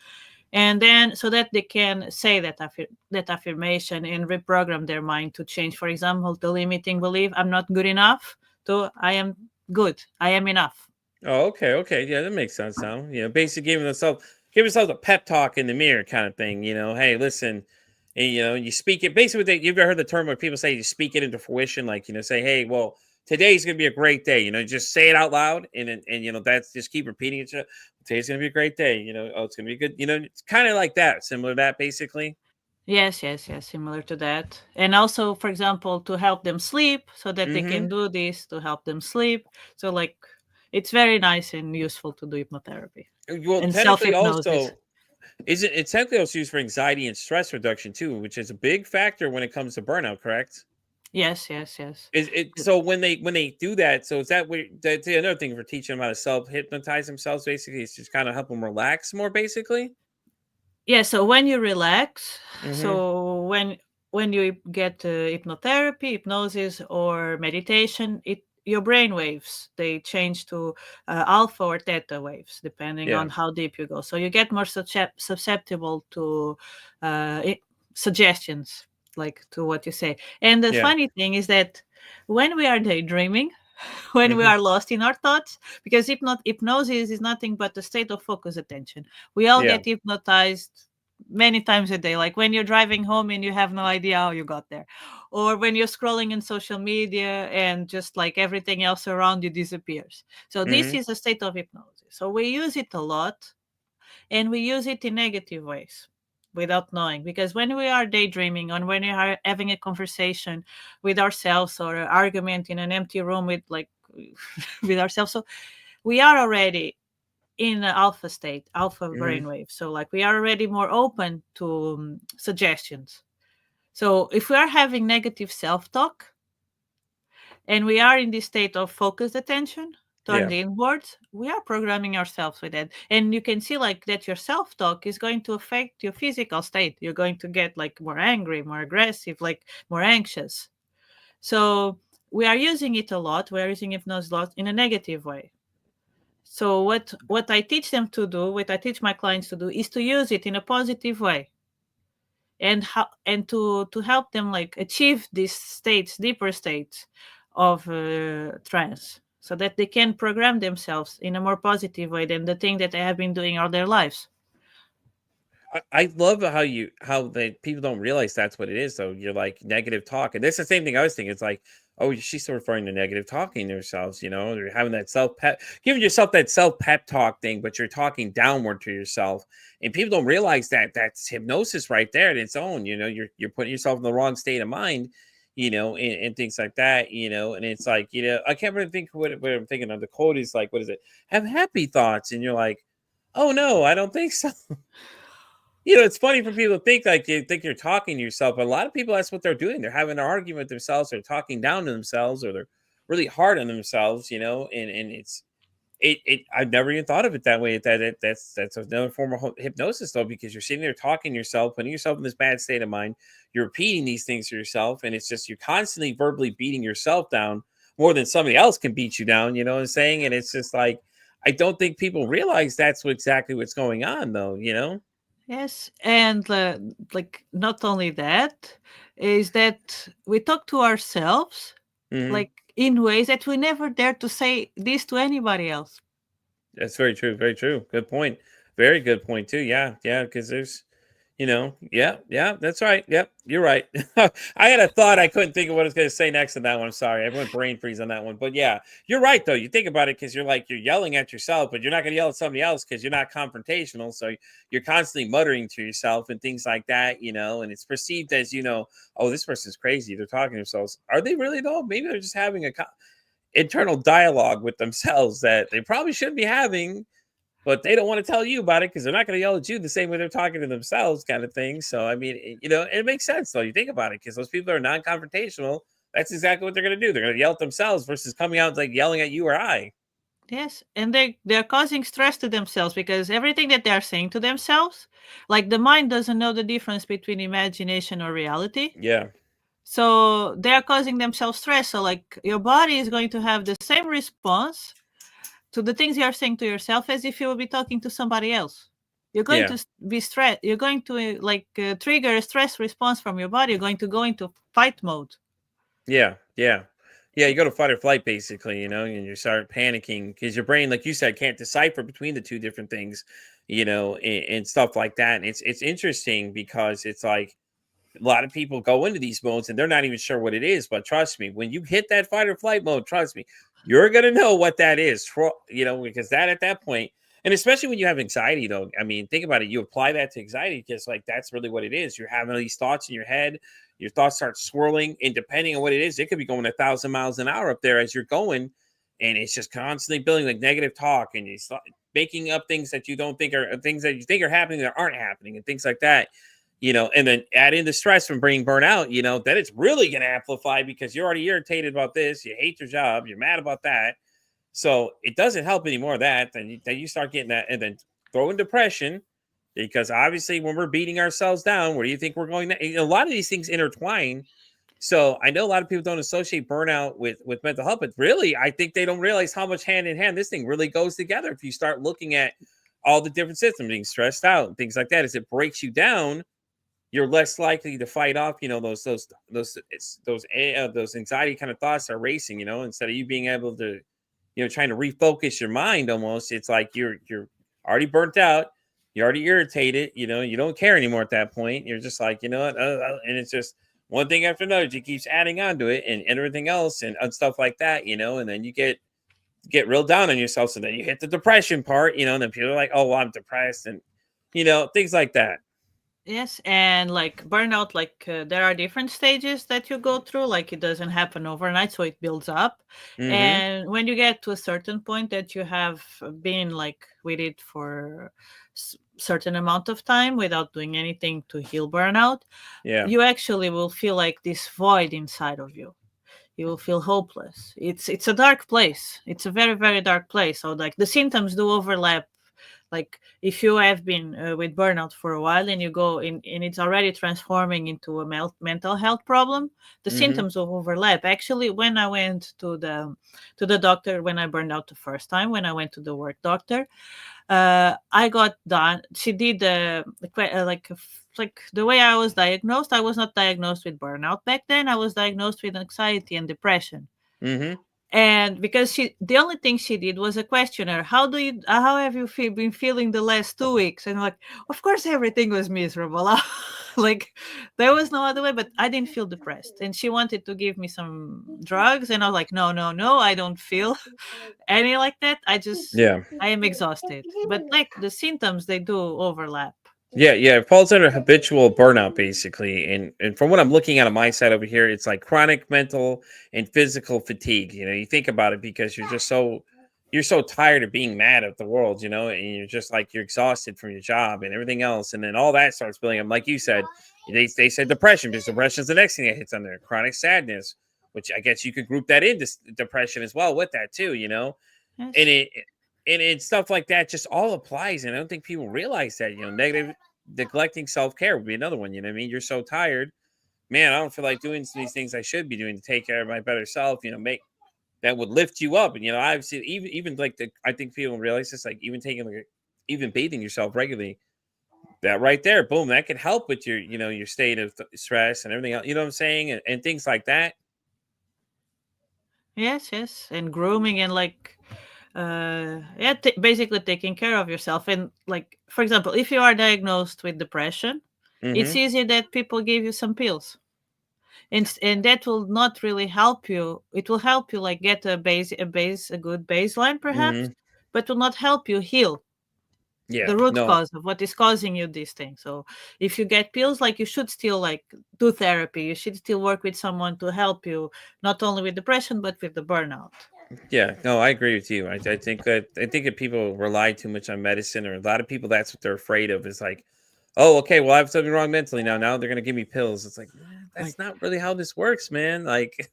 and then so that they can say that affirmation and reprogram their mind to change, for example, the limiting belief, I'm not good enough, to I am good, I am enough. Oh, okay, okay, yeah, that makes sense now. Basically give yourself a pep talk in the mirror kind of thing. Hey, listen, and, you speak it. Basically, you've ever heard the term where people say you speak it into fruition, like say, hey, well, today's gonna be a great day. Just say it out loud, and that's just keep repeating it. Today's gonna be a great day. Oh, it's gonna be good. It's kind of like that, similar to that, basically. Yes, yes, yes, similar to that. And also, for example, to help them sleep so that they Mm-hmm. can do this to help them sleep. So, like, it's very nice and useful to do hypnotherapy Well, and self technically, hypnosis. also. It's technically also used for anxiety and stress reduction too, which is a big factor when it comes to burnout, correct? Yes, yes, yes. Is it so when they do that? So is that what that's another thing for teaching them how to self hypnotize themselves? Basically, it's just kind of help them relax more. Basically. Yeah, so when you relax, Mm-hmm. so when you get hypnotherapy, hypnosis, or meditation, it your brain waves they change to alpha or theta waves depending Yeah. on how deep you go. So you get more susceptible to uh, suggestions, like to what you say. And the Yeah. funny thing is that when we are daydreaming, when we Mm-hmm. are lost in our thoughts, because hypnosis is nothing but a state of focused attention. We all Yeah. get hypnotized many times a day, like when you're driving home and you have no idea how you got there, or when you're scrolling in social media and just like everything else around you disappears. So this Mm-hmm. is a state of hypnosis. So we use it a lot, and we use it in negative ways without knowing, because when we are daydreaming or when we are having a conversation with ourselves or an argument in an empty room with like with ourselves, so we are already in an alpha state, alpha Mm-hmm. brainwave. So like we are already more open to suggestions. So if we are having negative self-talk and we are in this state of focused attention turned Yeah. inwards, we are programming ourselves with that. And you can see like that your self-talk is going to affect your physical state. You're going to get like more angry, more aggressive, like more anxious. So we are using it a lot. We are using hypnosis a lot in a negative way. So what I teach them to do, what I teach my clients to do, is to use it in a positive way, and how and to help them like achieve these states, deeper states of trance, so that they can program themselves in a more positive way than the thing that they have been doing all their lives. I love how they people don't realize that's what it is though. You're like negative talk, and that's the same thing I was thinking. It's like, oh, she's still referring to negative talking to themselves. They're having that self pep, giving yourself that self pep talk thing, but you're talking downward to yourself, and people don't realize that that's hypnosis right there in its own. You're putting yourself in the wrong state of mind. And things like that. And it's like I can't really think what I'm thinking of. The quote is like, what is it? Have happy thoughts, and you're like, oh no, I don't think so. It's funny for people to think like you think you're talking to yourself, but a lot of people that's what they're doing. They're having an argument with themselves, or talking down to themselves, or they're really hard on themselves, and I've never even thought of it that way. That's another form of hypnosis though, because you're sitting there talking to yourself, putting yourself in this bad state of mind. You're repeating these things to yourself, and it's just you're constantly verbally beating yourself down more than somebody else can beat you down. You know what I'm saying? And it's just like I don't think people realize that's exactly what's going on though. Yes, and like not only that, is that we talk to ourselves Mhm. like in ways that we never dare to say this to anybody else. That's very true. Very true. Good point. Very good point too. Yeah, yeah. Because yeah, yeah. That's right. Yep, you're right. I had a thought. I couldn't think of what I was going to say next on that one. I'm sorry. I went brain freeze on that one. But yeah, you're right though. You think about it because you're yelling at yourself, but you're not going to yell at somebody else because you're not confrontational. So you're constantly muttering to yourself and things like that. And it's perceived as oh, this person's crazy. They're talking to themselves. Are they really though? Maybe they're just having a internal dialogue with themselves that they probably shouldn't be having, but they don't want to tell you about it because they're not going to yell at you the same way they're talking to themselves, kind of thing. So, I mean, it makes sense though. You think about it because those people are non-confrontational. That's exactly what they're going to do. They're going to yell at themselves versus coming out like yelling at you or I. Yes, and they're causing stress to themselves because everything that they are saying to themselves, like the mind doesn't know the difference between imagination or reality. Yeah, So they are causing themselves stress. So like your body is going to have the same response to the things you are saying to yourself as if you would be talking to somebody else. You're going yeah, to be stressed. You're going to trigger a stress response from your body. You're going to go into fight mode. yeah. Yeah, you go to fight or flight basically, and you start panicking because your brain, like you said, can't decipher between the two different things, and stuff like that. And it's interesting because it's like a lot of people go into these modes and they're not even sure what it is. But trust me, when you hit that fight or flight mode, trust me, you're gonna know what that is. Because that at that point, and especially when you have anxiety, though. I mean, think about it. You apply that to anxiety because, like, that's really what it is. You're having these thoughts in your head. Your thoughts start swirling, and depending on what it is, it could be going 1,000 miles an hour up there as you're going, and it's just constantly building like negative talk, and you start making up things that you don't think are things that you think are happening that aren't happening, and things like that. And then add in the stress from being burnout, then it's really going to amplify because you're already irritated about this. You hate your job. You're mad about that. So it doesn't help anymore that. Then you start getting that and then throw in depression because obviously when we're beating ourselves down, where do you think we're going? A lot of these things intertwine. So I know a lot of people don't associate burnout with mental health, but really, I think they don't realize how much hand in hand this thing really goes together. If you start looking at all the different systems, being stressed out and things like that, as it breaks you down, you're less likely to fight off, those anxiety kind of thoughts are racing, instead of you being able to, trying to refocus your mind almost. It's like you're already burnt out, you're already irritated, you don't care anymore at that point. You're just like, what, and it's just one thing after another. It keeps adding on to it and everything else and stuff like that, and then you get real down on yourself. So then you hit the depression part, and then people are like, oh, well, I'm depressed and things like that. Yes, and like burnout, there are different stages that you go through. Like it doesn't happen overnight, so it builds up. Mm-hmm. And when you get to a certain point that you have been like with it for certain amount of time without doing anything to heal burnout, Yeah. you actually will feel like this void inside of you. You will feel hopeless. It's a dark place. It's a very very dark place. So like the symptoms do overlap. Like if you have been with burnout for a while and you go in and it's already transforming into a mental health problem, the Mm-hmm. symptoms will overlap. Actually, when I went to the doctor when I burned out the first time, when I went to the work doctor, I got done. She did like the way I was diagnosed. I was not diagnosed with burnout back then. I was diagnosed with anxiety and depression. Mm-hmm. And because the only thing she did was a questionnaire. How have you been feeling the last 2 weeks? And I'm like, of course, everything was miserable. Like, there was no other way, but I didn't feel depressed. And she wanted to give me some drugs. And I was like, no, no, no, I don't feel any like that. Yeah. I am exhausted. But like the symptoms, they do overlap. Yeah. It falls under habitual burnout, basically. And from what I'm looking at on my side over here, it's like chronic mental and physical fatigue. You think about it because you're so tired of being mad at the world, and you're just like you're exhausted from your job and everything else. And then all that starts building up. Like you said, they said depression, because depression is the next thing that hits on there. Chronic sadness, which I guess you could group that into depression as well with that too, and Yes. it stuff like that just all applies. And I don't think people realize that, negative neglecting self-care would be another one. You know what I mean? You're so tired, man, I don't feel like doing these things I should be doing to take care of my better self, make that would lift you up. And I've seen even like I think people realize this, like even taking like even bathing yourself regularly, that right there, boom, that can help with your your state of stress and everything else, you know what I'm saying, and things like that. Yes, yes. And grooming and basically taking care of yourself. And like, for example, if you are diagnosed with depression, it's Mm-hmm. easier that people give you some pills. And that will not really help you. It will help you like get a good baseline perhaps, Mm-hmm. but will not help you heal Yeah. the root No. cause of what is causing you this thing. So if you get pills, like you should still like do therapy. You should still work with someone to help you not only with depression but with the burnout. Yeah, no, I agree with you. I think that people rely too much on medicine, or a lot of people that's what they're afraid of is like, oh, okay, well I have something wrong mentally now. Now they're gonna give me pills. It's like, Like that's not really how this works, man. Like,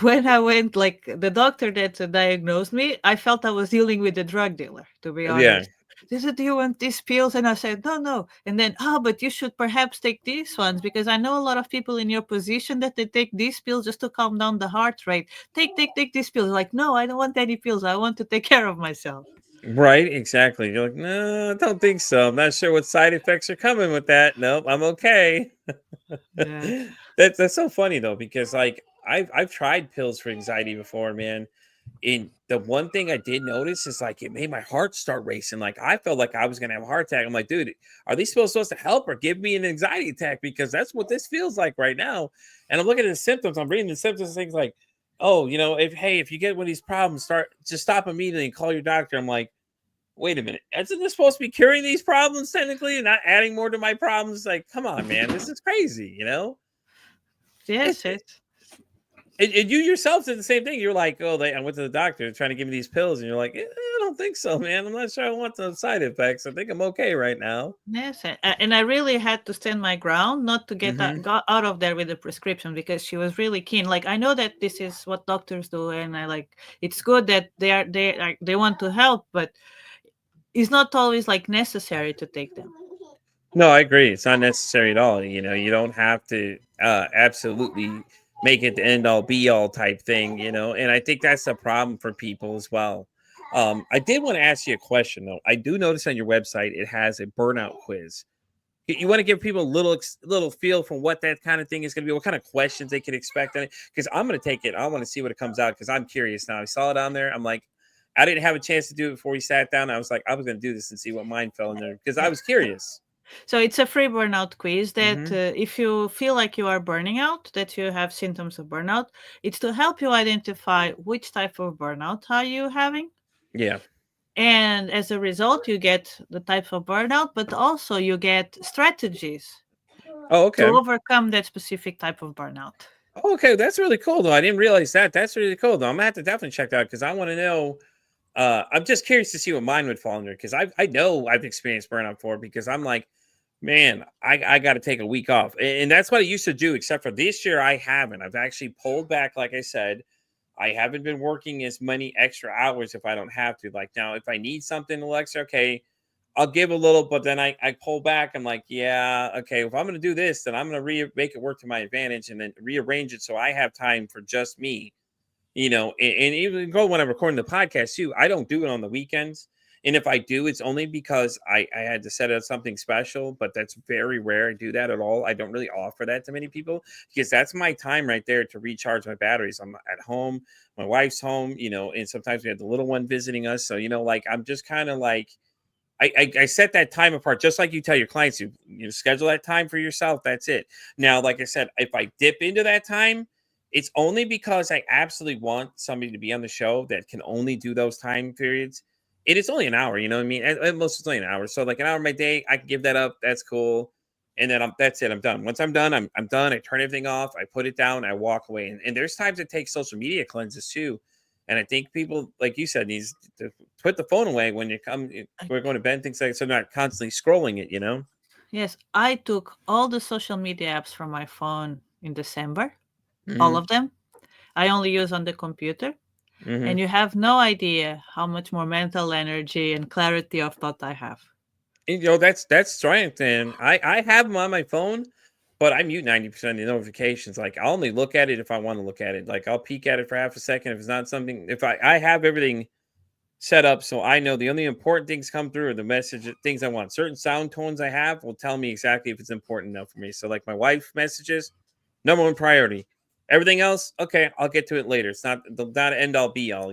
when I went, like the doctor that diagnosed me, I felt I was dealing with a drug dealer, to be yeah, honest. They said, "Do you want these pills?" And I said, "No, no." And then, "Oh, but you should perhaps take these ones because I know a lot of people in your position that they take these pills just to calm down the heart rate. Take these pills." Like, no, I don't want any pills. I want to take care of myself. right, exactly. You're like, no, I don't think so. I'm not sure what side effects are coming with that. Nope, I'm okay. Yeah. That's so funny though, because like I've tried pills for anxiety before, man. And the one thing I did notice is like it made my heart start racing. Like I felt like I was gonna have a heart attack. I'm like, dude, are these pills supposed to help or give me an anxiety attack? Because that's what this feels like right now. And I'm looking at the symptoms. I'm reading the symptoms, things like, oh, if you get one of these problems, just stop immediately and call your doctor. I'm like, wait a minute, isn't this supposed to be curing these problems technically and not adding more to my problems? Like, come on, man, this is crazy. Yes, It's yes. and you yourself did the same thing. You're like, oh, I went to the doctor trying to give me these pills, and you're like, I don't think so, man. I'm not sure I want those side effects. I think I'm okay right now. Yes, and I really had to stand my ground, not to get Hmm. got out of there with the prescription because she was really keen. Like I know that this is what doctors do, and I like it's good that they want to help, but it's not always like necessary to take them. No, I agree. It's not necessary at all. You don't have to absolutely make it the end all be all type thing. And I think that's a problem for people as well. I did want to ask you a question though. I do notice on your website it has a burnout quiz. You want to give people a little feel from what that kind of thing is going to be, what kind of questions they can expect on it. Because I'm going to take it. I want to see what it comes out because I'm curious now. I saw it on there. I'm like, I didn't have a chance to do it before we sat down. I was like, I was going to do this and see what mine fell in there because I Yeah. was curious. So it's a free burnout quiz that Hmm. if you feel like you are burning out, that you have symptoms of burnout, it's to help you identify which type of burnout are you having. Yeah. And as a result, you get the types of burnout, but also you get strategies Oh, to okay. overcome that specific type of burnout. Oh, okay. That's really cool though. I didn't realize that. That's really cool though. I'm gonna have to definitely check that out because I want to know. I'm just curious to see what mine would fall under because I know I've experienced burnout before because I'm like, man, I got to take a week off, and that's what I used to do. Except for this year, I haven't. I've actually pulled back. Like I said, I haven't been working as many extra hours if I don't have to. Like now, if I need something a little extra, okay, I'll give a little, but then I pull back. I'm like, yeah, okay, if I'm gonna do this, then I'm gonna make it work to my advantage and then rearrange it so I have time for just me. And even go when I'm recording the podcast too. I don't do it on the weekends. And if I do, it's only because I had to set up something special, but that's very rare I do that at all. I don't really offer that to many people because that's my time right there to recharge my batteries. I'm at home, my wife's home, and sometimes we have the little one visiting us. So, like I'm just kind of like I set that time apart, just like you tell your clients you schedule that time for yourself. That's it. Now, like I said, if I dip into that time, it's only because I absolutely want somebody to be on the show that can only do those time periods. And it's only an hour, you know what I mean? At most, it's only an hour. So, like an hour of my day, I can give that up. That's cool. And then that's it. I'm done. Once I'm done, I'm done. I turn everything off. I put it down. I walk away. And there's times it takes social media cleanses too. And I think people, like you said, needs to put the phone away when we're going to bed, things like so not constantly scrolling it. Yes, I took all the social media apps from my phone in December, all Hmm. of them. I only use on the computer, Hmm. and you have no idea how much more mental energy and clarity of thought I have. And, that's strength. And I have them on my phone, but I mute 90% of the notifications. Like I only look at it if I want to look at it. Like I'll peek at it for half a second if it's not something. If I have everything set up so I know the only important things come through are the message things I want. Certain sound tones I have will tell me exactly if it's important enough for me. So like my wife's messages, number one priority. Everything else, okay, I'll get to it later. It's not end all be all.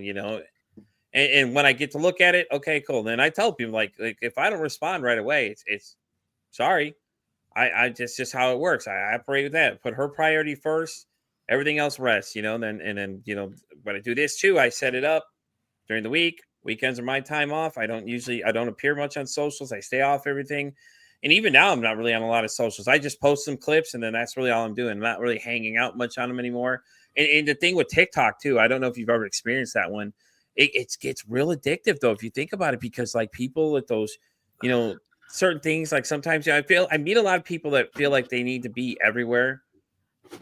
And when I get to look at it, okay, cool. Then I tell people like if I don't respond right away, it's sorry. I just how it works. I operate with that. Put her priority first. Everything else rests. And then when I do this too, I set it up during the week. Weekends are my time off. I don't appear much on socials. I stay off everything. And even now, I'm not really on a lot of socials. I just post some clips, and then that's really all I'm doing. I'm not really hanging out much on them anymore. And the thing with TikTok too, I don't know if you've ever experienced that one. It gets real addictive though, if you think about it, because like people with those, certain things, like sometimes I meet a lot of people that feel like they need to be everywhere,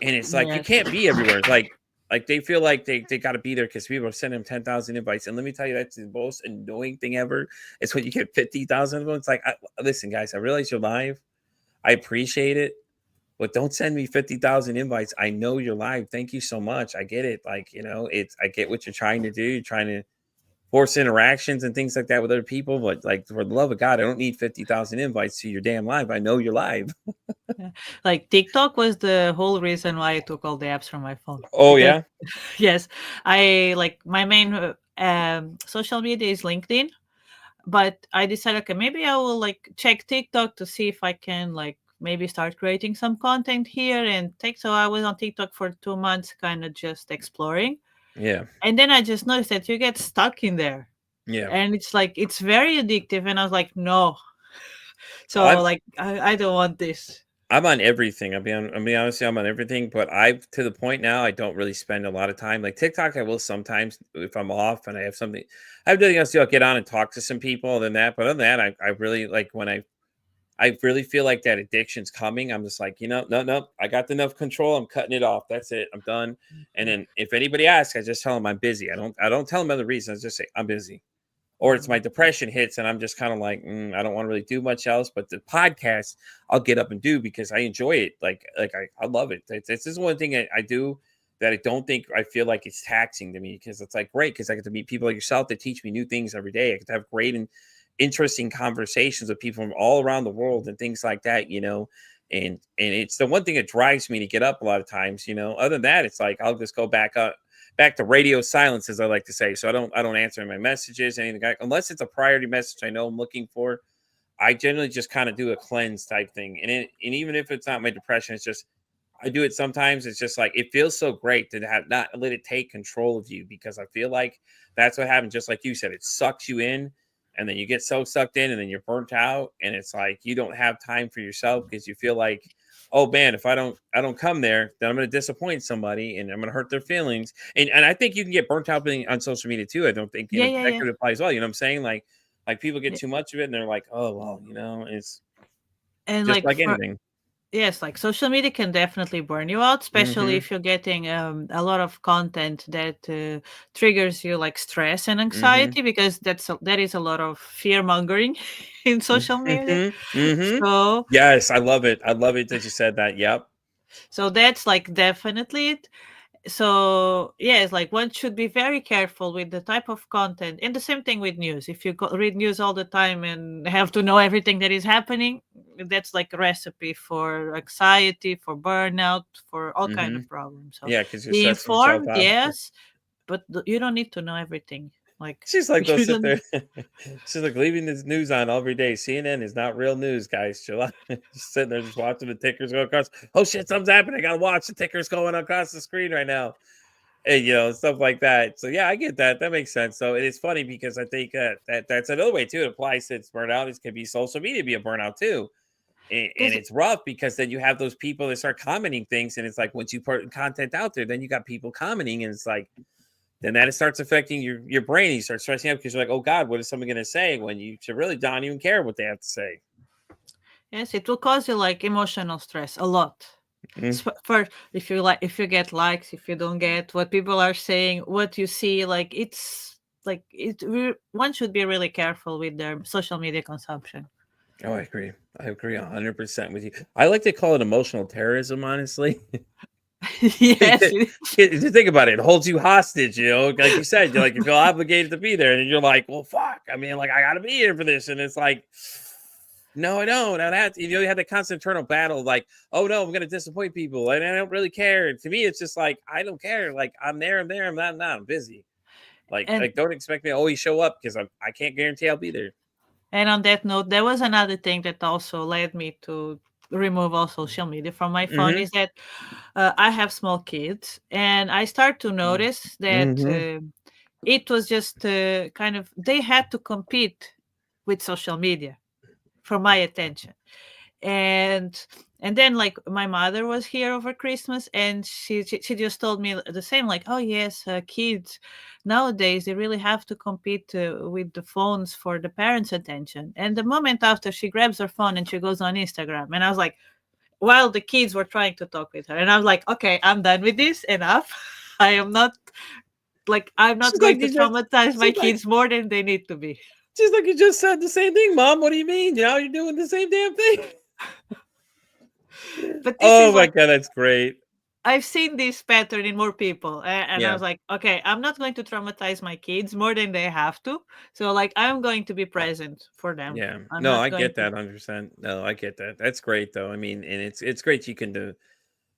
and it's like you Yes. can't be everywhere. It's like they feel like they got to be there because people are sending them 10,000 invites. And let me tell you, that's the most annoying thing ever. It's when you get 50,000 of them. It's like, listen, guys, I realize you're live. I appreciate it, but don't send me 50,000 invites. I know you're live. Thank you so much. I get it. Like, I get what you're trying to do. You're trying to force interactions and things like that with other people. But like, for the love of God, I don't need 50,000 invites to your damn live. I know you're live. Yeah. Like TikTok was the whole reason why I took all the apps from my phone Oh, because yeah. yes, I like my main social media is LinkedIn, but I decided okay maybe I will like check TikTok to see if I can like maybe start creating some content here and take. So I was on TikTok for 2 months, kind of just exploring, Yeah. and then I just noticed that you get stuck in there, Yeah. and it's like it's very addictive, and I was like no, Oh, so like I don't want this. I'm on everything. I'll be honest with you, I'm on everything, but I've to the point now I don't really spend a lot of time. Like TikTok, I will sometimes if I'm off and I have something I have nothing else to do, I'll get on and talk to some people than that. But other than that, I really like when I really feel like that addiction's coming. I'm just like, no, I got enough control. I'm cutting it off. That's it. I'm done. And then if anybody asks, I just tell them I'm busy. I don't tell them other reasons. I just say I'm busy, or it's my depression hits and I'm just kind of like, I don't want to really do much else. But the podcast, I'll get up and do because I enjoy it. I love it. This is one thing I do that I don't think I feel like it's taxing to me because it's like great because I get to meet people like yourself that teach me new things every day. I get to have great and interesting conversations with people from all around the world and things like that. And it's the one thing that drives me to get up a lot of times. Other than that, it's like I'll just go back to radio silence, as I like to say. So I don't answer my messages, anything unless it's a priority message I know I'm looking for. I generally just kind of do a cleanse type thing. And even if it's not my depression, it's just I do it sometimes. It's just like it feels so great to have not let it take control of you because I feel like that's what happened. Just like you said, it sucks you in, and then you get so sucked in, and then you're burnt out, and it's like you don't have time for yourself because you feel like, oh man, if I don't come there, then I'm going to disappoint somebody and I'm going to hurt their feelings. And I think you can get burnt out being on social media too. I don't think Yeah, yeah, that yeah. could apply as well. You know what I'm saying? Like people get Yeah. too much of it and they're like, oh well, it's And just like like for anything. yes, like social media can definitely burn you out, especially Mm-hmm. if you're getting a lot of content that triggers you like stress and Mm-hmm. anxiety because that is a lot of fear mongering in social media. Mm-hmm. Mm-hmm. So Yes, I love it. I love it that you said that. Yep. so that's like definitely it. So yes, like one should be very careful with the type of content, and the same thing with news. If you read news all the time and have to know everything that is happening, that's like a recipe for anxiety, for burnout, for all kind Mm-hmm. of problems. So Yeah, because you're be stressing yourself informed, out. yes, but you don't need to know everything. Like She's like, go you sit don't. there. She's like, leaving this news on every day. CNN is not real news, guys. Chill out. Just sitting there, just watching the tickers go across. Oh shit, something's happening. I gotta watch the tickers going across the screen right now. And stuff like that. So yeah, I get that. That makes sense. So it is funny because I think that's another way too. It applies to it's burnout. It could be social media be a burnout too. And This it's rough because then you have those people that start commenting things, and it's like once you put content out there, then you got people commenting, and it's like then that it starts affecting your brain. You start stressing out because you're like, oh God, what is someone going to say when you should really don't even care what they have to say? yes, it will cause you like emotional stress a lot. Mm, First, if you get likes, if you don't get what people are saying, what you see, like it's like one should be really careful with their social media consumption. oh, I agree. I agree 100% with you. I like to call it emotional terrorism, honestly. Yes, If you think about it, it holds you hostage, like you said, you're like, you feel obligated to be there. And you're like, well, fuck. I mean, like, I got to be here for this. And it's like, no, I don't. I have to, you have that constant internal battle, like, oh no, I'm going to disappoint people. And I don't really care. And to me, it's just like, I don't care. Like, I'm there, I'm not, I'm busy. and Like, don't expect me to always show up because I can't guarantee I'll be there. on that note, there was another thing that also led me to remove all social media from my phone Mm-hmm. is that I have small kids, and I start to notice that Mm-hmm. it was just kind of they had to compete with social media for my attention. and then like my mother was here over Christmas, and she just told me the same, like, oh yes, kids nowadays they really have to compete with the phones for the parents' attention. And the moment after, she grabs her phone and she goes on Instagram, and I was like, while the kids were trying to talk with her, and I was like, okay, I'm done with this, enough. I am not like, I'm not She's like going to you just traumatize my she's like kids more than they need to be. she's like you just said the same thing, Mom. What do you mean? You know, you're doing the same damn thing. But this Oh is my like, god, that's great. I've seen this pattern in more people, and I Yeah. was like, okay, I'm not going to traumatize my kids more than they have to. So like, I'm going to be present for them. Yeah. I'm No, not I going get to. that 100%. No, I get that. That's great though. I mean, and it's great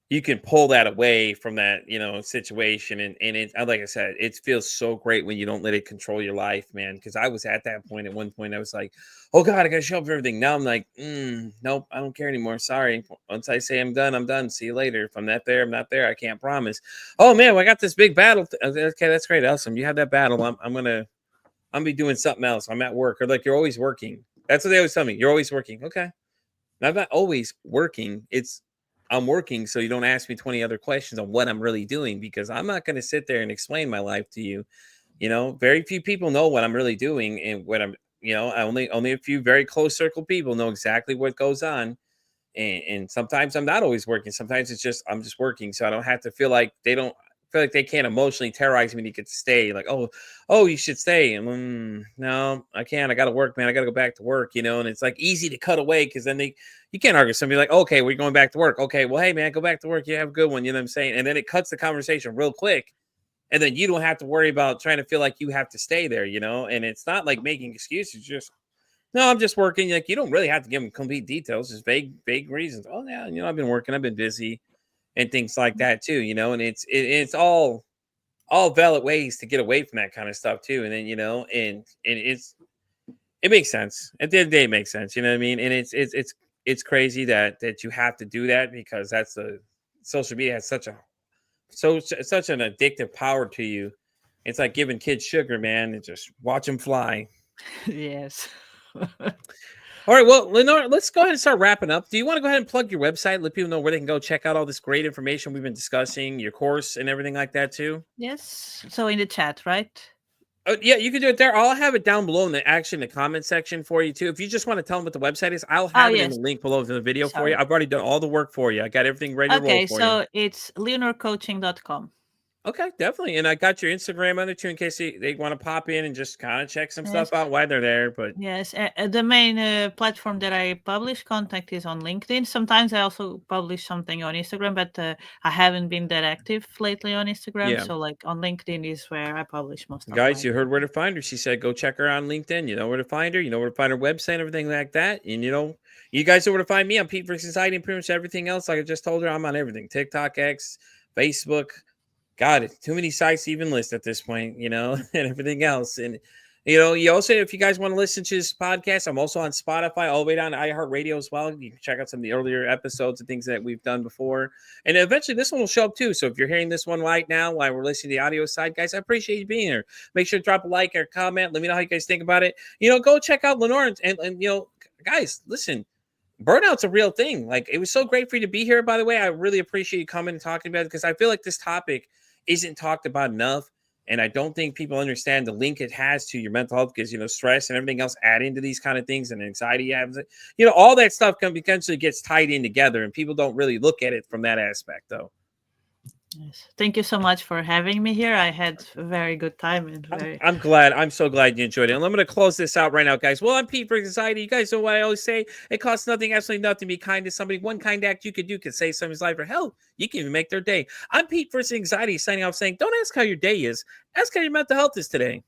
you can pull that away from that, situation. And it, like I said, it feels so great when you don't let it control your life, man. Because I was at that point. At one point I was like, oh god, I gotta show up for everything. Now I'm like, nope, I don't care anymore. Sorry. Once I say I'm done, I'm done. See you later. If I'm not there, I'm not there. I can't promise. Oh man, well, I got this big battle. Okay, that's great. Awesome. You have that battle. I'm be doing something else. I'm at work. Or like, you're always working. That's what they always tell me. You're always working. Okay. I'm not always working. I'm working, so you don't ask me 20 other questions on what I'm really doing, because I'm not going to sit there and explain my life to you. Very few people know what I'm really doing, and what I only a few very close circle people know exactly what goes on. And sometimes I'm not always working. Sometimes it's just I'm just working, so I don't have to feel like they can't emotionally terrorize me to get to stay. Like, oh, you should stay. And no, I can't. I got to work, man. I got to go back to work. And it's like easy to cut away, because then you can't argue. Somebody like, okay, we're going back to work. Okay, well, hey man, go back to work. You have a good one. You know what I'm saying? And then it cuts the conversation real quick. And then you don't have to worry about trying to feel like you have to stay there, and it's not like making excuses. Just, no, I'm just working. Like, you don't really have to give them complete details, just vague reasons. Oh yeah, I've been working, I've been busy, and things like that too. And it's all valid ways to get away from that kind of stuff too. And then and it makes sense. At the end of the day, it makes sense. You know what I mean? And it's crazy that you have to do that, because that's the social media has such an addictive power to you. It's like giving kids sugar, man, and just watch them fly. Yes. All right, well, Leonor, let's go ahead and start wrapping up. Do you want to go ahead and plug your website, let people know where they can go check out all this great information we've been discussing, your course and everything like that too? Yes. So in the chat, right? Yeah, you can do it there. I'll have it down below in the comment section for you too. If you just want to tell them what the website is, I'll Oh have it in yes. the link below the video for you. Sorry. I've already done all the work for you. I got everything ready to roll Okay, for you. so it's leonorcoaching.com. Okay, definitely. And I got your Instagram on there too, in case they want to pop in and just kind of check some Yes. stuff out while they're there. But Yes, the main platform that I publish content is on LinkedIn. Sometimes I also publish something on Instagram, but I haven't been that active lately on Instagram. yeah, So like on LinkedIn is where I publish most of guys, my. you heard where to find her. She said, go check her out on LinkedIn. You know where to find her. You know where to find her website, everything like that. And you guys know where to find me. I'm Pete for Society, and pretty much everything else. Like I just told her, I'm on everything: TikTok, X, Facebook. God, it's too many sites to even list at this point, and everything else. And you also, if you guys want to listen to this podcast, I'm also on Spotify, all the way down to iHeartRadio as well. You can check out some of the earlier episodes and things that we've done before. And eventually this one will show up too. So if you're hearing this one right now while we're listening to the audio side, guys, I appreciate you being here. Make sure to drop a like or comment. Let me know how you guys think about it. Go check out Leonor, and guys, listen. Burnout's a real thing. Like, it was so great for you to be here, by the way. I really appreciate you coming and talking about it, because I feel like this topic isn't talked about enough. And I don't think people understand the link it has to your mental health, because, stress and everything else add into these kind of things, and anxiety happens. All that stuff eventually gets tied in together, and people don't really look at it from that aspect, though. Yes. Thank you so much for having me here. I had a very good time and very. I'm glad. I'm so glad you enjoyed it. And I'm going to close this out right now, guys. Well, I'm Pete for Society. You guys know what I always say. It costs nothing, absolutely nothing to be kind to somebody. One kind act you could do could save somebody's life, or hell, you can even make their day. I'm Pete for Anxiety, signing off saying, don't ask how your day is. Ask how your mental health is today.